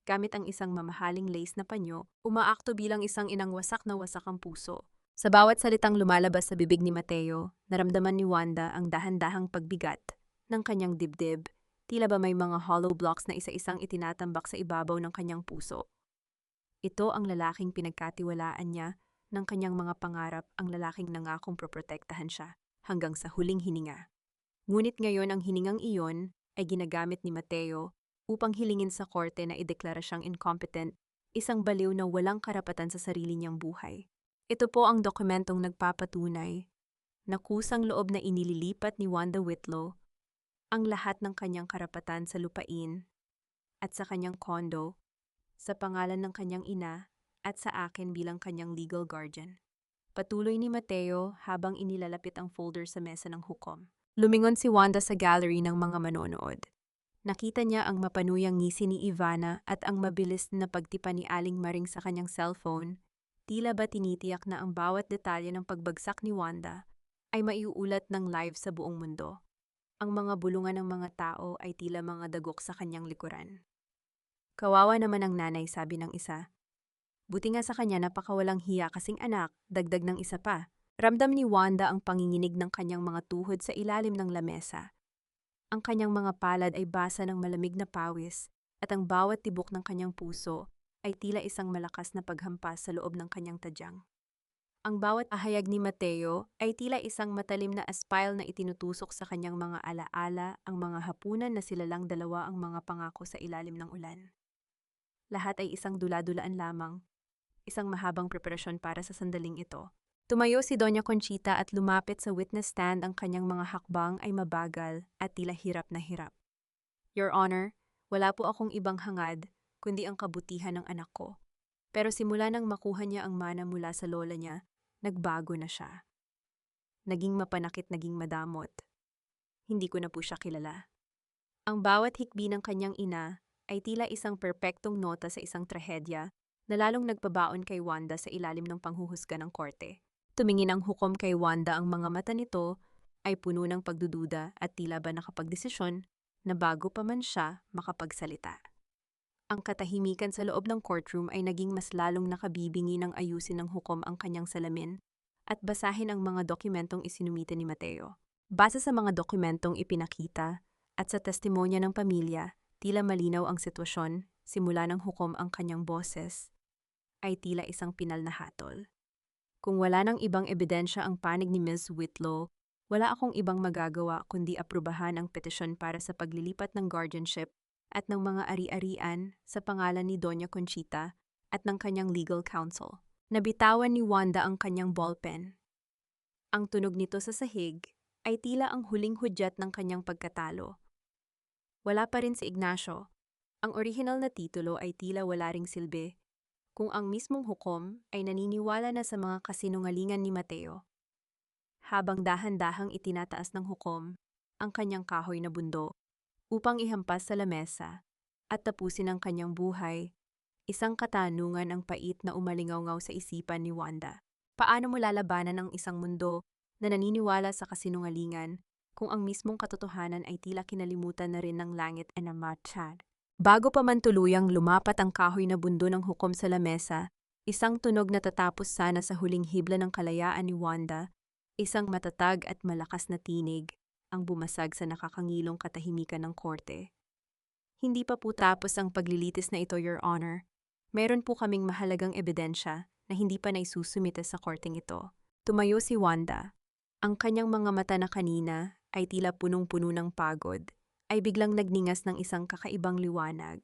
Gamit ang isang mamahaling lace na panyo, umaakto bilang isang inang wasak na wasak ang puso. Sa bawat salitang lumalabas sa bibig ni Mateo, naramdaman ni Wanda ang dahan-dahang pagbigat ng kanyang dibdib, tila ba may mga hollow blocks na isa-isang itinatambak sa ibabaw ng kanyang puso. Ito ang lalaking pinagkatiwalaan niya ng kanyang mga pangarap, ang lalaking nangakong proprotektahan siya hanggang sa huling hininga. Ngunit ngayon ang hiningang iyon ay ginagamit ni Mateo upang hilingin sa korte na ideklara siyang incompetent, isang baliw na walang karapatan sa sarili niyang buhay. Ito po ang dokumentong nagpapatunay na kusang loob na inililipat ni Wanda Whitlow ang lahat ng kanyang karapatan sa lupain at sa kanyang kondo sa pangalan ng kanyang ina at sa akin bilang kanyang legal guardian. Patuloy ni Mateo habang inilalapit ang folder sa mesa ng hukom. Lumingon si Wanda sa gallery ng mga manonood. Nakita niya ang mapanuyang ngisi ni Ivana at ang mabilis na pagtipa ni Aling Maring sa kanyang cellphone. Tila ba tinitiyak na ang bawat detalye ng pagbagsak ni Wanda ay maiuulat ng live sa buong mundo. Ang mga bulungan ng mga tao ay tila mga dagok sa kanyang likuran. Kawawa naman ang nanay, sabi ng isa. Buti nga sa kanya napakawalang hiya kasing anak, dagdag ng isa pa. Ramdam ni Wanda ang panginginig ng kanyang mga tuhod sa ilalim ng lamesa. Ang kanyang mga palad ay basa ng malamig na pawis at ang bawat tibok ng kanyang puso ay tila isang malakas na paghampas sa loob ng kanyang tadyang. Ang bawat ahayag ni Mateo ay tila isang matalim na aspile na itinutusok sa kanyang mga alaala, ang mga hapunan na sila lang dalawa ang mga pangako sa ilalim ng ulan. Lahat ay isang dula-dulaan lamang, isang mahabang preparasyon para sa sandaling ito. Tumayo si Doña Conchita at lumapit sa witness stand. Ang kanyang mga hakbang ay mabagal at tila hirap na hirap. Your Honor, wala po akong ibang hangad kundi ang kabutihan ng anak ko. Pero simula nang makuha niya ang mana mula sa lola niya, nagbago na siya. Naging mapanakit, naging madamot. Hindi ko na po siya kilala. Ang bawat hikbi ng kanyang ina ay tila isang perpektong nota sa isang trahedya na lalong nagpabaon kay Wanda sa ilalim ng panghuhusga ng korte. Tumingin ang hukom kay Wanda, ang mga mata nito ay puno ng pagdududa at tila ba nakapagdesisyon na bago pa man siya makapagsalita. Ang katahimikan sa loob ng courtroom ay naging mas lalong nakabibingi ng ayusin ng hukom ang kanyang salamin at basahin ang mga dokumentong isinumite ni Mateo. Base sa mga dokumentong ipinakita at sa testimonya ng pamilya, tila malinaw ang sitwasyon. Simula ng hukom ang kanyang boses ay tila isang pinal na hatol. Kung wala nang ibang ebidensya ang panig ni Ms. Whitlow, wala akong ibang magagawa kundi aprubahan ang petisyon para sa paglilipat ng guardianship at ng mga ari-arian sa pangalan ni Doña Conchita at ng kanyang legal counsel. Nabitawan ni Wanda ang kanyang ballpen. Ang tunog nito sa sahig ay tila ang huling hudyat ng kanyang pagkatalo. Wala pa rin si Ignacio. Ang orihinal na titulo ay tila wala ring silbi, kung ang mismong hukom ay naniniwala na sa mga kasinungalingan ni Mateo. Habang dahan-dahang itinataas ng hukom ang kanyang kahoy na bundo upang ihampas sa lamesa at tapusin ang kanyang buhay, isang katanungan ang pait na umalingaw-ngaw sa isipan ni Wanda. Paano mo lalabanan ang isang mundo na naniniwala sa kasinungalingan kung ang mismong katotohanan ay tila kinalimutan na rin ng langit at ng matsyad? Bago pa man tuluyang lumapat ang kahoy na bundo ng hukom sa lamesa, isang tunog na tatapos sana sa huling hibla ng kalayaan ni Wanda, isang matatag at malakas na tinig ang bumasag sa nakakangilong katahimikan ng korte. Hindi pa po tapos ang paglilitis na ito, Your Honor. Meron po kaming mahalagang ebidensya na hindi pa naisusumite sa korteng ito. Tumayo si Wanda. Ang kanyang mga mata na kanina ay tila punong-puno ng pagod ay biglang nagningas ng isang kakaibang liwanag.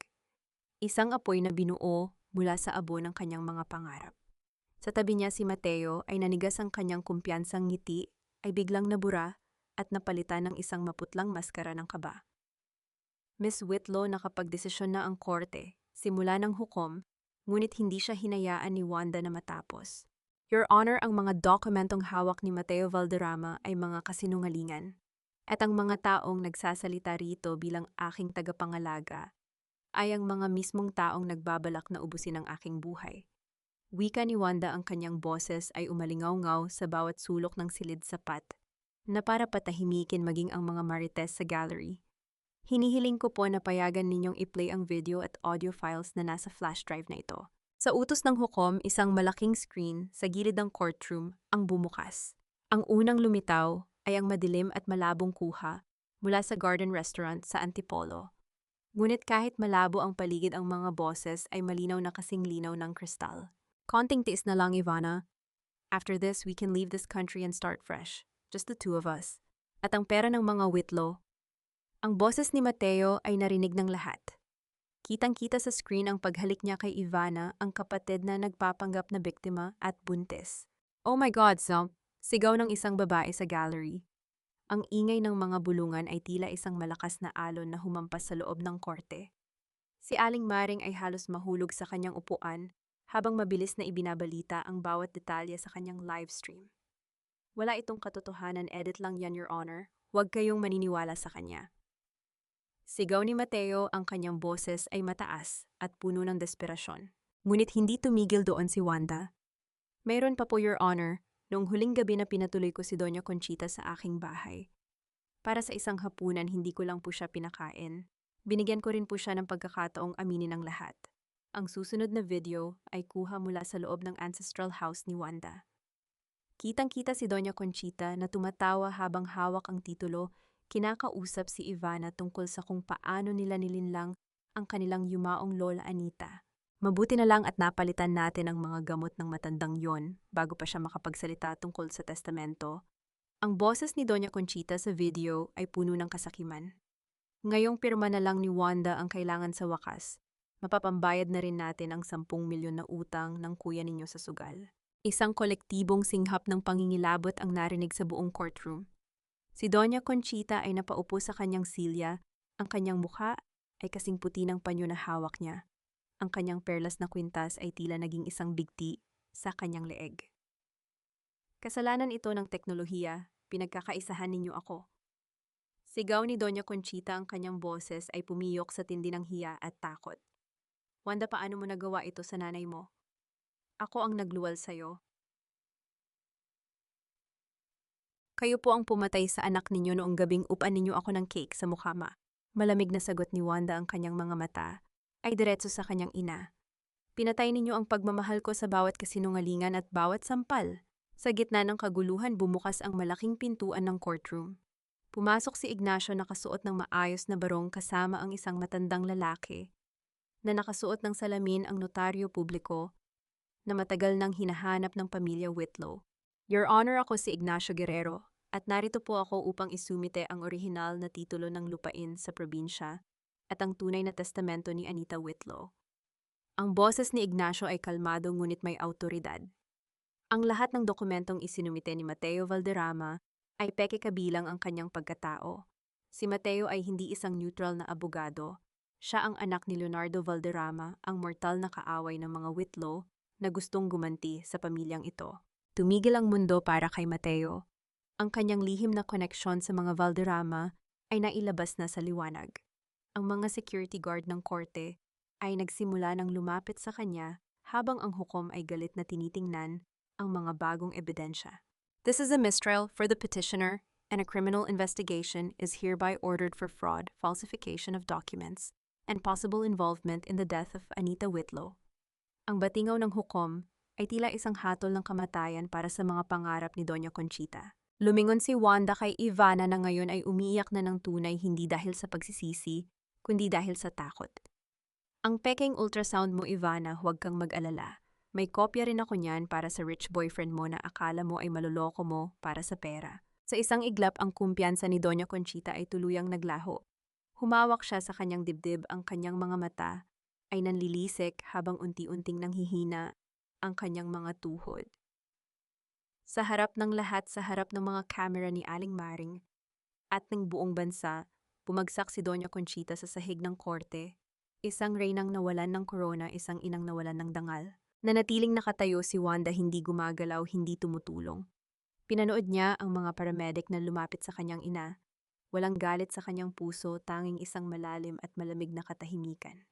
Isang apoy na binuo mula sa abo ng kanyang mga pangarap. Sa tabi niya si Mateo ay nanigas ang kanyang kumpiyansang ngiti ay biglang nabura at napalitan ng isang maputlang maskara ng kaba. Ms. Whitlow, nakapagdesisyon na ang korte, simula ng hukom, ngunit hindi siya hinayaan ni Wanda na matapos. Your Honor, ang mga dokumentong hawak ni Mateo Valderrama ay mga kasinungalingan. At ang mga taong nagsasalita rito bilang aking tagapangalaga ay ang mga mismong taong nagbabalak na ubusin ang aking buhay. Wika ni Wanda, ang kanyang boses ay umalingaw-ngaw sa bawat sulok ng silid sapat na para patahimikin maging ang mga marites sa gallery. Hinihiling ko po na payagan ninyong i-play ang video at audio files na nasa flash drive na ito. Sa utos ng hukom, isang malaking screen sa gilid ng courtroom ang bumukas. Ang unang lumitaw ay ang madilim at malabong kuha mula sa Garden Restaurant sa Antipolo. Ngunit kahit malabo ang paligid, ang mga boses ay malinaw na kasing linaw ng kristal. Konting tiis na lang, Ivana. After this, we can leave this country and start fresh. Just the two of us. At ang pera ng mga Whitlow. Ang boses ni Mateo ay narinig ng lahat. Kitang-kita sa screen ang paghalik niya kay Ivana, ang kapatid na nagpapanggap na biktima at buntis. Oh my God, Zump! Sigaw ng isang babae sa gallery. Ang ingay ng mga bulungan ay tila isang malakas na alon na humampas sa loob ng korte. Si Aling Maring ay halos mahulog sa kanyang upuan habang mabilis na ibinabalita ang bawat detalye sa kanyang live stream. Wala itong katotohanan, edit lang yan, Your Honor. Huwag kayong maniniwala sa kanya. Sigaw ni Mateo, ang kanyang boses ay mataas at puno ng desperasyon. Ngunit hindi tumigil doon si Wanda. Mayroon pa po, Your Honor, noong huling gabi na pinatuloy ko si Doña Conchita sa aking bahay. Para sa isang hapunan, hindi ko lang po siya pinakain. Binigyan ko rin po siya ng pagkakataong aminin ang lahat. Ang susunod na video ay kuha mula sa loob ng ancestral house ni Wanda. Kitang-kita si Doña Conchita na tumatawa habang hawak ang titulo, kinakausap si Ivana tungkol sa kung paano nila nilinlang ang kanilang yumaong Lola Anita. Mabuti na lang at napalitan natin ang mga gamot ng matandang yon bago pa siya makapagsalita tungkol sa testamento. Ang boses ni Doña Conchita sa video ay puno ng kasakiman. Ngayong pirma na lang ni Wanda ang kailangan sa wakas, mapapambayad na rin natin ang 10 milyon na utang ng kuya ninyo sa sugal. Isang kolektibong singhap ng pangingilabot ang narinig sa buong courtroom. Si Doña Conchita ay napaupo sa kanyang silya, ang kanyang mukha ay kasing puti ng panyo na hawak niya. Ang kanyang perlas na kwintas ay tila naging isang bigti sa kanyang leeg. Kasalanan ito ng teknolohiya, pinagkakaisahan ninyo ako. Sigaw ni Doña Conchita, ang kanyang boses ay pumiyok sa tindi ng hiya at takot. Wanda, paano mo nagawa ito sa nanay mo? Ako ang nagluwal sa'yo. Kayo po ang pumatay sa anak ninyo noong gabing upan ninyo ako ng cake sa mukama. Malamig na sagot ni Wanda, ang kanyang mga mata ay diretso sa kanyang ina. Pinatay ninyo ang pagmamahal ko sa bawat kasinungalingan at bawat sampal. Sa gitna ng kaguluhan, bumukas ang malaking pintuan ng courtroom. Pumasok si Ignacio, nakasuot ng maayos na barong kasama ang isang matandang lalaki na nakasuot ng salamin, ang notaryo publiko na matagal nang hinahanap ng pamilya Whitlow. Your Honor, ako si Ignacio Guerrero at narito po ako upang isumite ang orihinal na titulo ng lupain sa probinsya at ang tunay na testamento ni Anita Whitlow. Ang boses ni Ignacio ay kalmado ngunit may awtoridad. Ang lahat ng dokumentong isinumite ni Mateo Valderrama ay peke, kabilang ang kanyang pagkatao. Si Mateo ay hindi isang neutral na abogado. Siya ang anak ni Leonardo Valderrama, ang mortal na kaaway ng mga Whitlow na gustong gumanti sa pamilyang ito. Tumigil ang mundo para kay Mateo. Ang kanyang lihim na koneksyon sa mga Valderrama ay nailabas na sa liwanag. Ang mga security guard ng korte ay nagsimula ng lumapit sa kanya habang ang hukom ay galit na tinitingnan ang mga bagong ebidensya. This is a mistrial for the petitioner, and a criminal investigation is hereby ordered for fraud, falsification of documents, and possible involvement in the death of Anita Whitlow. Ang batingaw ng hukom ay tila isang hatol ng kamatayan para sa mga pangarap ni Doña Conchita. Lumingon si Wanda kay Ivana na ngayon ay umiiyak na ng tunay, hindi dahil sa pagsisisi, kundi dahil sa takot. Ang peking ultrasound mo, Ivana, huwag kang mag-alala. May kopya rin ako niyan para sa rich boyfriend mo na akala mo ay maluloko mo para sa pera. Sa isang iglap, ang kumpiyansa ni Doña Conchita ay tuluyang naglaho. Humawak siya sa kanyang dibdib, ang kanyang mga mata ay nanlilisik habang unti-unting nanghihina ang kanyang mga tuhod. Sa harap ng lahat, sa harap ng mga kamera ni Aling Maring at ng buong bansa, bumagsak si Doña Conchita sa sahig ng korte. Isang reynang nawalan ng korona, isang inang nawalan ng dangal. Nanatiling nakatayo si Wanda, hindi gumagalaw, hindi tumutulong. Pinanood niya ang mga paramedic na lumapit sa kanyang ina. Walang galit sa kanyang puso, tanging isang malalim at malamig na katahimikan.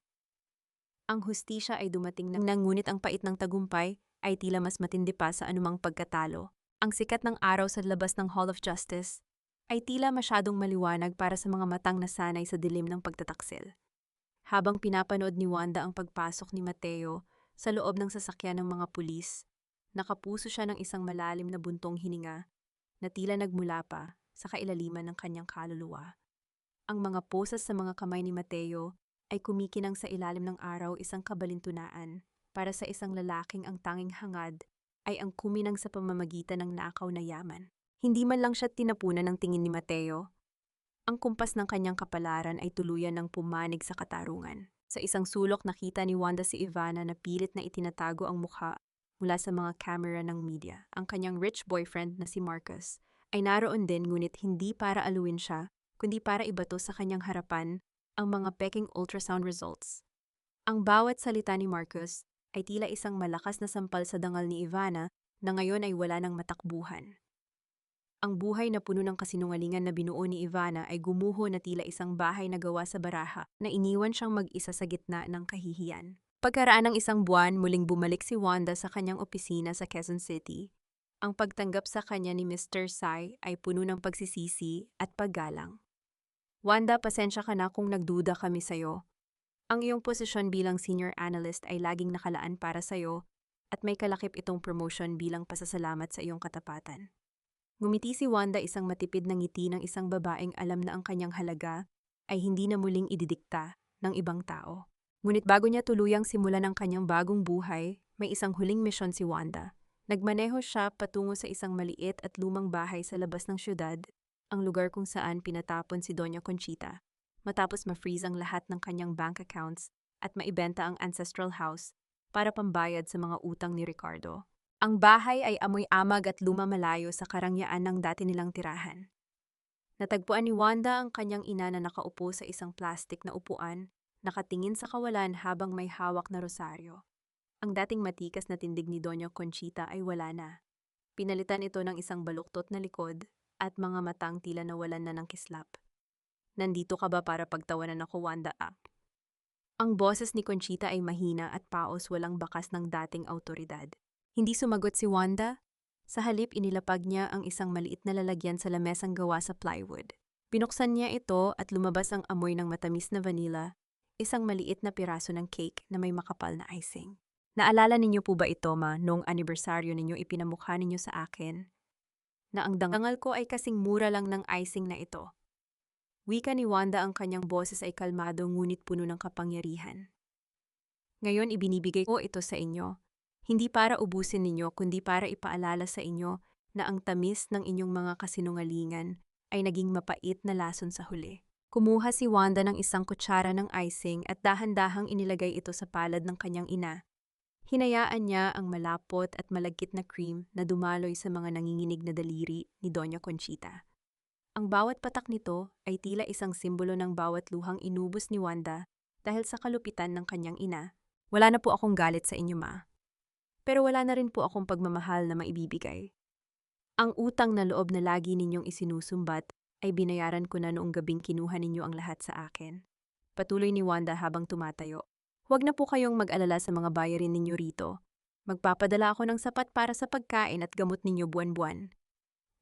Ang hustisya ay dumating na, ngunit ang pait ng tagumpay ay tila mas matindi pa sa anumang pagkatalo. Ang sikat ng araw sa labas ng Hall of Justice ay tila masyadong maliwanag para sa mga matang nasanay sa dilim ng pagtataksil. Habang pinapanood ni Wanda ang pagpasok ni Mateo sa loob ng sasakyan ng mga pulis, nakapuso siya ng isang malalim na buntong hininga na tila nagmula pa sa kailaliman ng kanyang kaluluwa. Ang mga poses sa mga kamay ni Mateo ay kumikinang sa ilalim ng araw, isang kabalintunaan para sa isang lalaking ang tanging hangad ay ang kuminang sa pamamagitan ng nakaw na yaman. Hindi man lang siya tinapunan ng tingin ni Mateo. Ang kumpas ng kanyang kapalaran ay tuluyan ng pumanig sa katarungan. Sa isang sulok, nakita ni Wanda si Ivana na pilit na itinatago ang mukha mula sa mga kamera ng media. Ang kanyang rich boyfriend na si Marcus ay naroon din, ngunit hindi para aluin siya, kundi para ibato sa kanyang harapan ang mga peking ultrasound results. Ang bawat salita ni Marcus ay tila isang malakas na sampal sa dangal ni Ivana na ngayon ay wala ng matakbuhan. Ang buhay na puno ng kasinungalingan na binuo ni Ivana ay gumuho na tila isang bahay na gawa sa baraha na iniwan siyang mag-isa sa gitna ng kahihiyan. Pagkaraan ng isang buwan, muling bumalik si Wanda sa kanyang opisina sa Quezon City. Ang pagtanggap sa kanya ni Mr. Sai ay puno ng pagsisisi at paggalang. Wanda, pasensya ka na kung nagduda kami sa'yo. Ang iyong posisyon bilang senior analyst ay laging nakalaan para sa'yo at may kalakip itong promotion bilang pasasalamat sa iyong katapatan. Ngumiti si Wanda, isang matipid na ngiti ng isang babaeng alam na ang kanyang halaga ay hindi na muling ididikta ng ibang tao. Ngunit bago niya tuluyang simulan ang kanyang bagong buhay, may isang huling misyon si Wanda. Nagmaneho siya patungo sa isang maliit at lumang bahay sa labas ng syudad, ang lugar kung saan pinatapon si Doña Conchita, matapos ma-freeze ang lahat ng kanyang bank accounts at maibenta ang ancestral house para pambayad sa mga utang ni Ricardo. Ang bahay ay amoy amag at lumamalayo sa karangyaan ng dati nilang tirahan. Natagpuan ni Wanda ang kanyang ina na nakaupo sa isang plastik na upuan, nakatingin sa kawalan habang may hawak na rosaryo. Ang dating matikas na tindig ni Doña Conchita ay wala na. Pinalitan ito ng isang baluktot na likod at mga matang tila nawalan na ng kislap. Nandito ka ba para pagtawanan ako, Wanda? Ang boses ni Conchita ay mahina at paos, walang bakas ng dating autoridad. Hindi sumagot si Wanda. Sa halip, inilapag niya ang isang maliit na lalagyan sa lamesang gawa sa plywood. Binuksan niya ito at lumabas ang amoy ng matamis na vanilla, isang maliit na piraso ng cake na may makapal na icing. Naalala ninyo po ba ito, ma, noong anibersaryo ninyo ipinamukha ninyo sa akin? Na ang dangal ko ay kasing mura lang ng icing na ito. Wika ni Wanda, ang kanyang boses ay kalmado ngunit puno ng kapangyarihan. Ngayon ibinibigay ko ito sa inyo. Hindi para ubusin ninyo, kundi para ipaalala sa inyo na ang tamis ng inyong mga kasinungalingan ay naging mapait na lason sa huli. Kumuha si Wanda ng isang kutsara ng icing at dahan-dahang inilagay ito sa palad ng kanyang ina. Hinayaan niya ang malapot at malagkit na cream na dumaloy sa mga nanginginig na daliri ni Doña Conchita. Ang bawat patak nito ay tila isang simbolo ng bawat luhang inubos ni Wanda dahil sa kalupitan ng kanyang ina. Wala na po akong galit sa inyo, ma. Pero wala na rin po akong pagmamahal na maibibigay. Ang utang na loob na lagi ninyong isinusumbat ay binayaran ko na noong gabing kinuha ninyo ang lahat sa akin. Patuloy ni Wanda habang tumatayo. Huwag na po kayong mag-alala sa mga bayarin ninyo rito. Magpapadala ako ng sapat para sa pagkain at gamot ninyo buwan-buwan.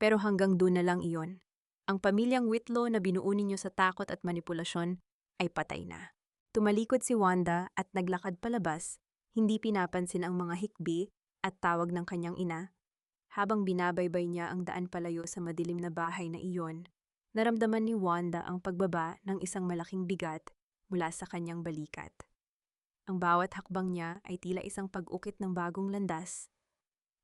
Pero hanggang doon na lang iyon. Ang pamilyang Whitlow na binuo ninyo sa takot at manipulasyon ay patay na. Tumalikod si Wanda at naglakad palabas, hindi pinapansin ang mga hikbi at tawag ng kanyang ina. Habang binabaybay niya ang daan palayo sa madilim na bahay na iyon, naramdaman ni Wanda ang pagbaba ng isang malaking bigat mula sa kanyang balikat. Ang bawat hakbang niya ay tila isang pag-ukit ng bagong landas,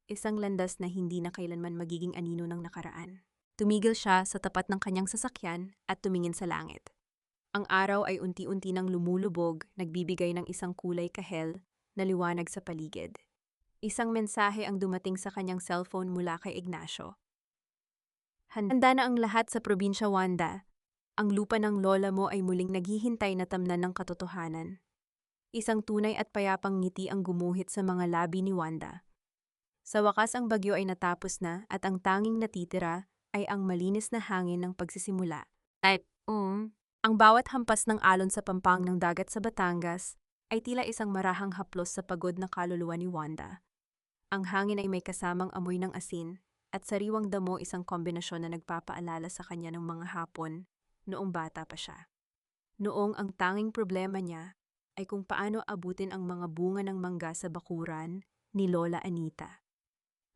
isang landas na hindi na kailanman magiging anino ng nakaraan. Tumigil siya sa tapat ng kanyang sasakyan at tumingin sa langit. Ang araw ay unti-unti nang lumulubog, nagbibigay ng isang kulay kahel na liwanag sa paligid. Isang mensahe ang dumating sa kanyang cellphone mula kay Ignacio. Handa na ang lahat sa probinsya, Wanda. Ang lupa ng lola mo ay muling naghihintay na tamnan ng katotohanan. Isang tunay at payapang ngiti ang gumuhit sa mga labi ni Wanda. Sa wakas ang bagyo ay natapos na at ang tanging natitira ay ang malinis na hangin ng pagsisimula. Ang bawat hampas ng alon sa pampang ng dagat sa Batangas ay tila isang marahang haplos sa pagod na kaluluwa ni Wanda. Ang hangin ay may kasamang amoy ng asin at sariwang damo, isang kombinasyon na nagpapaalala sa kanya ng mga hapon noong bata pa siya. Noong ang tanging problema niya ay kung paano abutin ang mga bunga ng mangga sa bakuran ni Lola Anita.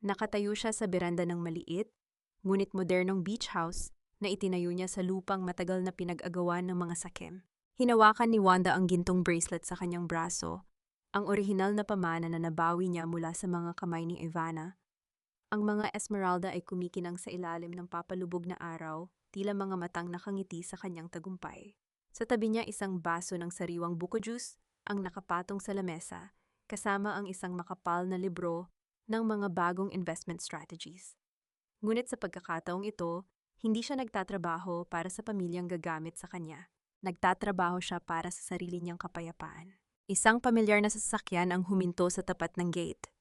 Nakatayo siya sa beranda ng maliit, ngunit modernong beach house na itinayo niya sa lupang matagal na pinag-agawan ng mga sakim. Hinawakan ni Wanda ang gintong bracelet sa kanyang braso, ang orihinal na pamana na nabawi niya mula sa mga kamay ni Ivana. Ang mga esmeralda ay kumikinang sa ilalim ng papalubog na araw, tila mga matang nakangiti sa kanyang tagumpay. Sa tabi niya isang baso ng sariwang buko juice ang nakapatong sa lamesa, kasama ang isang makapal na libro ng mga bagong investment strategies. Ngunit sa pagkakataong ito, hindi siya nagtatrabaho para sa pamilyang gagamit sa kanya. Nagtatrabaho siya para sa sarili niyang kapayapaan. Isang pamilyar na sasakyan ang huminto sa tapat ng gate.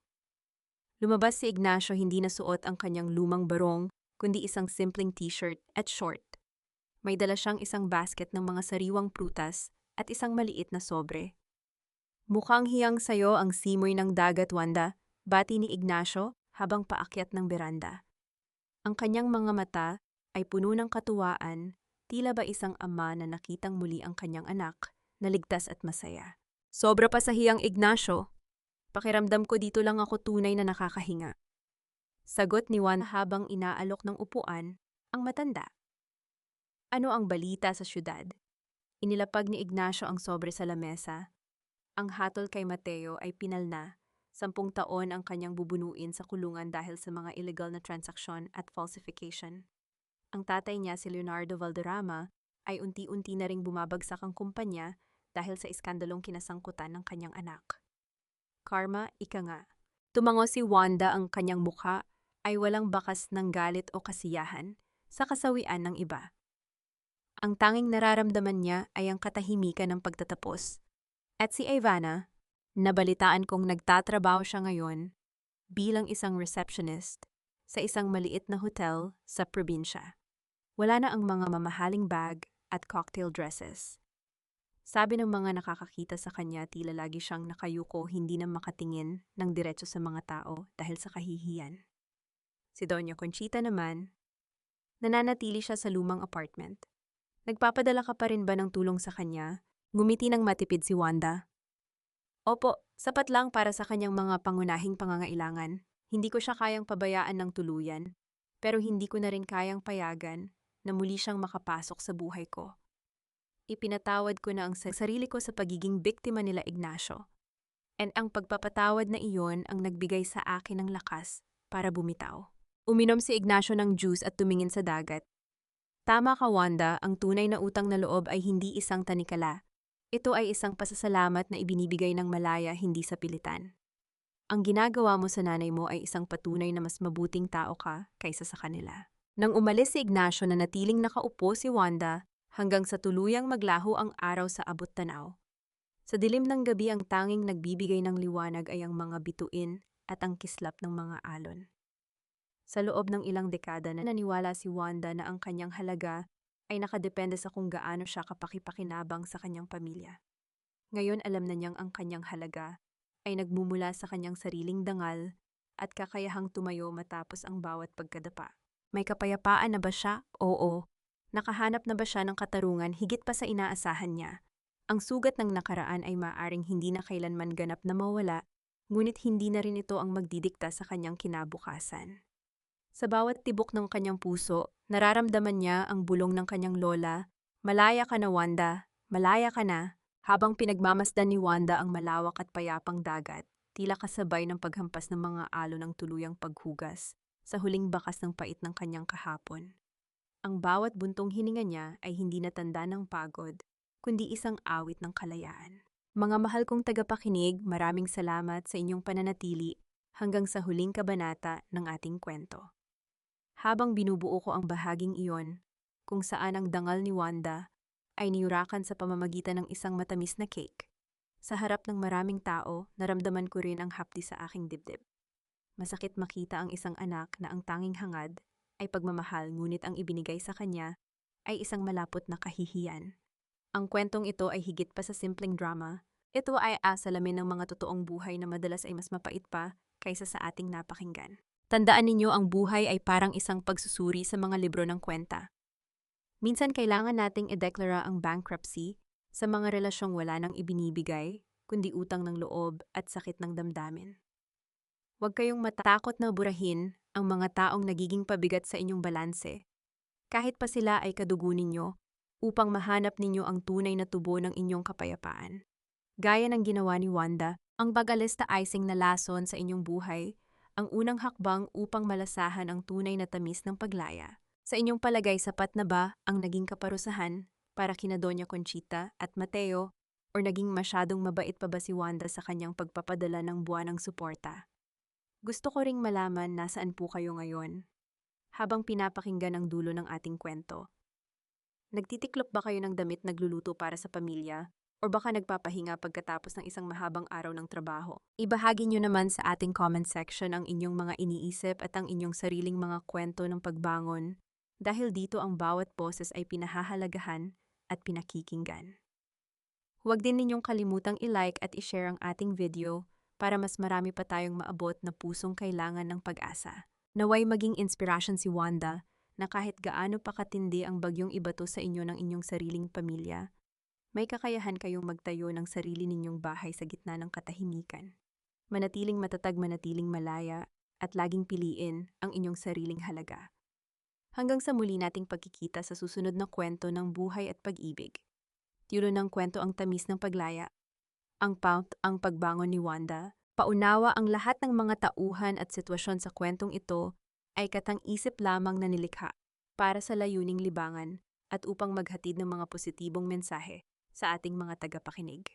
Lumabas si Ignacio, hindi na suot ang kanyang lumang barong kundi isang simpleng t-shirt at short. May dala siyang isang basket ng mga sariwang prutas at isang maliit na sobre. Mukhang hiyang sayo ang simoy ng dagat, Wanda, bati ni Ignacio habang paakyat ng beranda. Ang kanyang mga mata ay puno ng katuwaan, tila ba isang ama na nakitang muli ang kanyang anak, na ligtas at masaya. Sobra pa sa hiyang, Ignacio. Pakiramdam ko dito lang ako tunay na nakakahinga. Sagot ni Juan habang inaalok ng upuan ang matanda. Ano ang balita sa syudad? Inilapag ni Ignacio ang sobre sa lamesa. Ang hatol kay Mateo ay pinalna. 10 taon ang kanyang bubunuin sa kulungan dahil sa mga illegal na transaksyon at falsification. Ang tatay niya, si Leonardo Valderrama, ay unti-unti na ring bumabagsak ang kumpanya dahil sa iskandalong kinasangkutan ng kanyang anak. Karma, ika nga. Tumango si Wanda, ang kanyang mukha ay walang bakas ng galit o kasiyahan sa kasawian ng iba. Ang tanging nararamdaman niya ay ang katahimikan ng pagtatapos. At si Ivana, nabalitaan kong nagtatrabaho siya ngayon bilang isang receptionist sa isang maliit na hotel sa probinsya. Wala na ang mga mamahaling bag at cocktail dresses. Sabi ng mga nakakakita sa kanya, tila lagi siyang nakayuko, hindi na makatingin ng diretso sa mga tao dahil sa kahihiyan. Si Doña Conchita naman, nananatili siya sa lumang apartment. Nagpapadala ka pa rin ba ng tulong sa kanya? Ngumiti ng matipid si Wanda. Opo, sapat lang para sa kanyang mga pangunahing pangangailangan. Hindi ko siya kayang pabayaan ng tuluyan, pero hindi ko na rin kayang payagan na muli siyang makapasok sa buhay ko. Ipinatawad ko na ang sarili ko sa pagiging biktima nila, Ignacio. And ang pagpapatawad na iyon ang nagbigay sa akin ng lakas para bumitaw. Uminom si Ignacio ng juice at tumingin sa dagat. Tama ka, Wanda, ang tunay na utang na loob ay hindi isang tanikala. Ito ay isang pasasalamat na ibinibigay ng malaya, hindi sa pilitan. Ang ginagawa mo sa nanay mo ay isang patunay na mas mabuting tao ka kaysa sa kanila. Nang umalis si Ignacio, na natiling nakaupo si Wanda hanggang sa tuluyang maglaho ang araw sa abot tanaw. Sa dilim ng gabi, ang tanging nagbibigay ng liwanag ay ang mga bituin at ang kislap ng mga alon. Sa loob ng ilang dekada na naniwala si Wanda na ang kanyang halaga ay nakadepende sa kung gaano siya kapakipakinabang sa kanyang pamilya. Ngayon alam na niyang ang kanyang halaga ay nagmumula sa kanyang sariling dangal at kakayahang tumayo matapos ang bawat pagkadapa. May kapayapaan na ba siya? Oo. Nakahanap na ba siya ng katarungan higit pa sa inaasahan niya? Ang sugat ng nakaraan ay maaaring hindi na kailanman ganap na mawala, ngunit hindi na rin ito ang magdidikta sa kanyang kinabukasan. Sa bawat tibok ng kanyang puso, nararamdaman niya ang bulong ng kanyang lola, "Malaya ka na, Wanda, malaya ka na." Habang pinagmamasdan ni Wanda ang malawak at payapang dagat, tila kasabay ng paghampas ng mga alon ng tuluyang paghugas sa huling bakas ng pait ng kanyang kahapon. Ang bawat buntong hininga niya ay hindi na tanda ng pagod, kundi isang awit ng kalayaan. Mga mahal kong tagapakinig, maraming salamat sa inyong pananatili hanggang sa huling kabanata ng ating kwento. Habang binubuo ko ang bahaging iyon, kung saan ang dangal ni Wanda ay niyurakan sa pamamagitan ng isang matamis na cake, sa harap ng maraming tao, naramdaman ko rin ang hapdi sa aking dibdib. Masakit makita ang isang anak na ang tanging hangad ay pagmamahal, ngunit ang ibinigay sa kanya ay isang malapot na kahihiyan. Ang kwentong ito ay higit pa sa simpleng drama. Ito ay asalamin ng mga totoong buhay na madalas ay mas mapait pa kaysa sa ating napakinggan. Tandaan ninyo, ang buhay ay parang isang pagsusuri sa mga libro ng kwenta. Minsan kailangan nating ideklara ang bankruptcy sa mga relasyong wala nang ibinibigay, kundi utang ng loob at sakit ng damdamin. Huwag kayong matakot na burahin ang mga taong nagiging pabigat sa inyong balanse, kahit pa sila ay kadugo ninyo, upang mahanap ninyo ang tunay na tubo ng inyong kapayapaan. Gaya ng ginawa ni Wanda, ang pag-alis na icing na lason sa inyong buhay, ang unang hakbang upang malasahan ang tunay na tamis ng paglaya. Sa inyong palagay, sapat na ba ang naging kaparusahan para kina Doña Conchita at Mateo, o naging masyadong mabait pa ba si Wanda sa kanyang pagpapadala ng buwanang suporta? Gusto ko ring malaman nasaan po kayo ngayon, habang pinapakinggan ang dulo ng ating kwento. Nagtitiklop ba kayo ng damit nagluluto para sa pamilya, O baka nagpapahinga pagkatapos ng isang mahabang araw ng trabaho. Ibahagi nyo naman sa ating comment section ang inyong mga iniisip at ang inyong sariling mga kwento ng pagbangon dahil dito ang bawat boses ay pinahahalagahan at pinakikinggan. Huwag din ninyong kalimutang i-like at i-share ang ating video para mas marami pa tayong maabot na pusong kailangan ng pag-asa. Naway maging inspirasyon si Wanda na kahit gaano pa katindi ang bagyong ibato sa inyo ng inyong sariling pamilya, may kakayahan kayong magtayo ng sarili ninyong bahay sa gitna ng katahimikan. Manatiling matatag, manatiling malaya, at laging piliin ang inyong sariling halaga. Hanggang sa muli nating pagkikita sa susunod na kwento ng buhay at pag-ibig. Tiro ng kwento ang tamis ng paglaya. Ang pout ang pagbangon ni Wanda. Paunawa ang lahat ng mga tauhan at sitwasyon sa kwentong ito ay katang-isip lamang na nilikha para sa layuning libangan at upang maghatid ng mga positibong mensahe sa ating mga tagapakinig.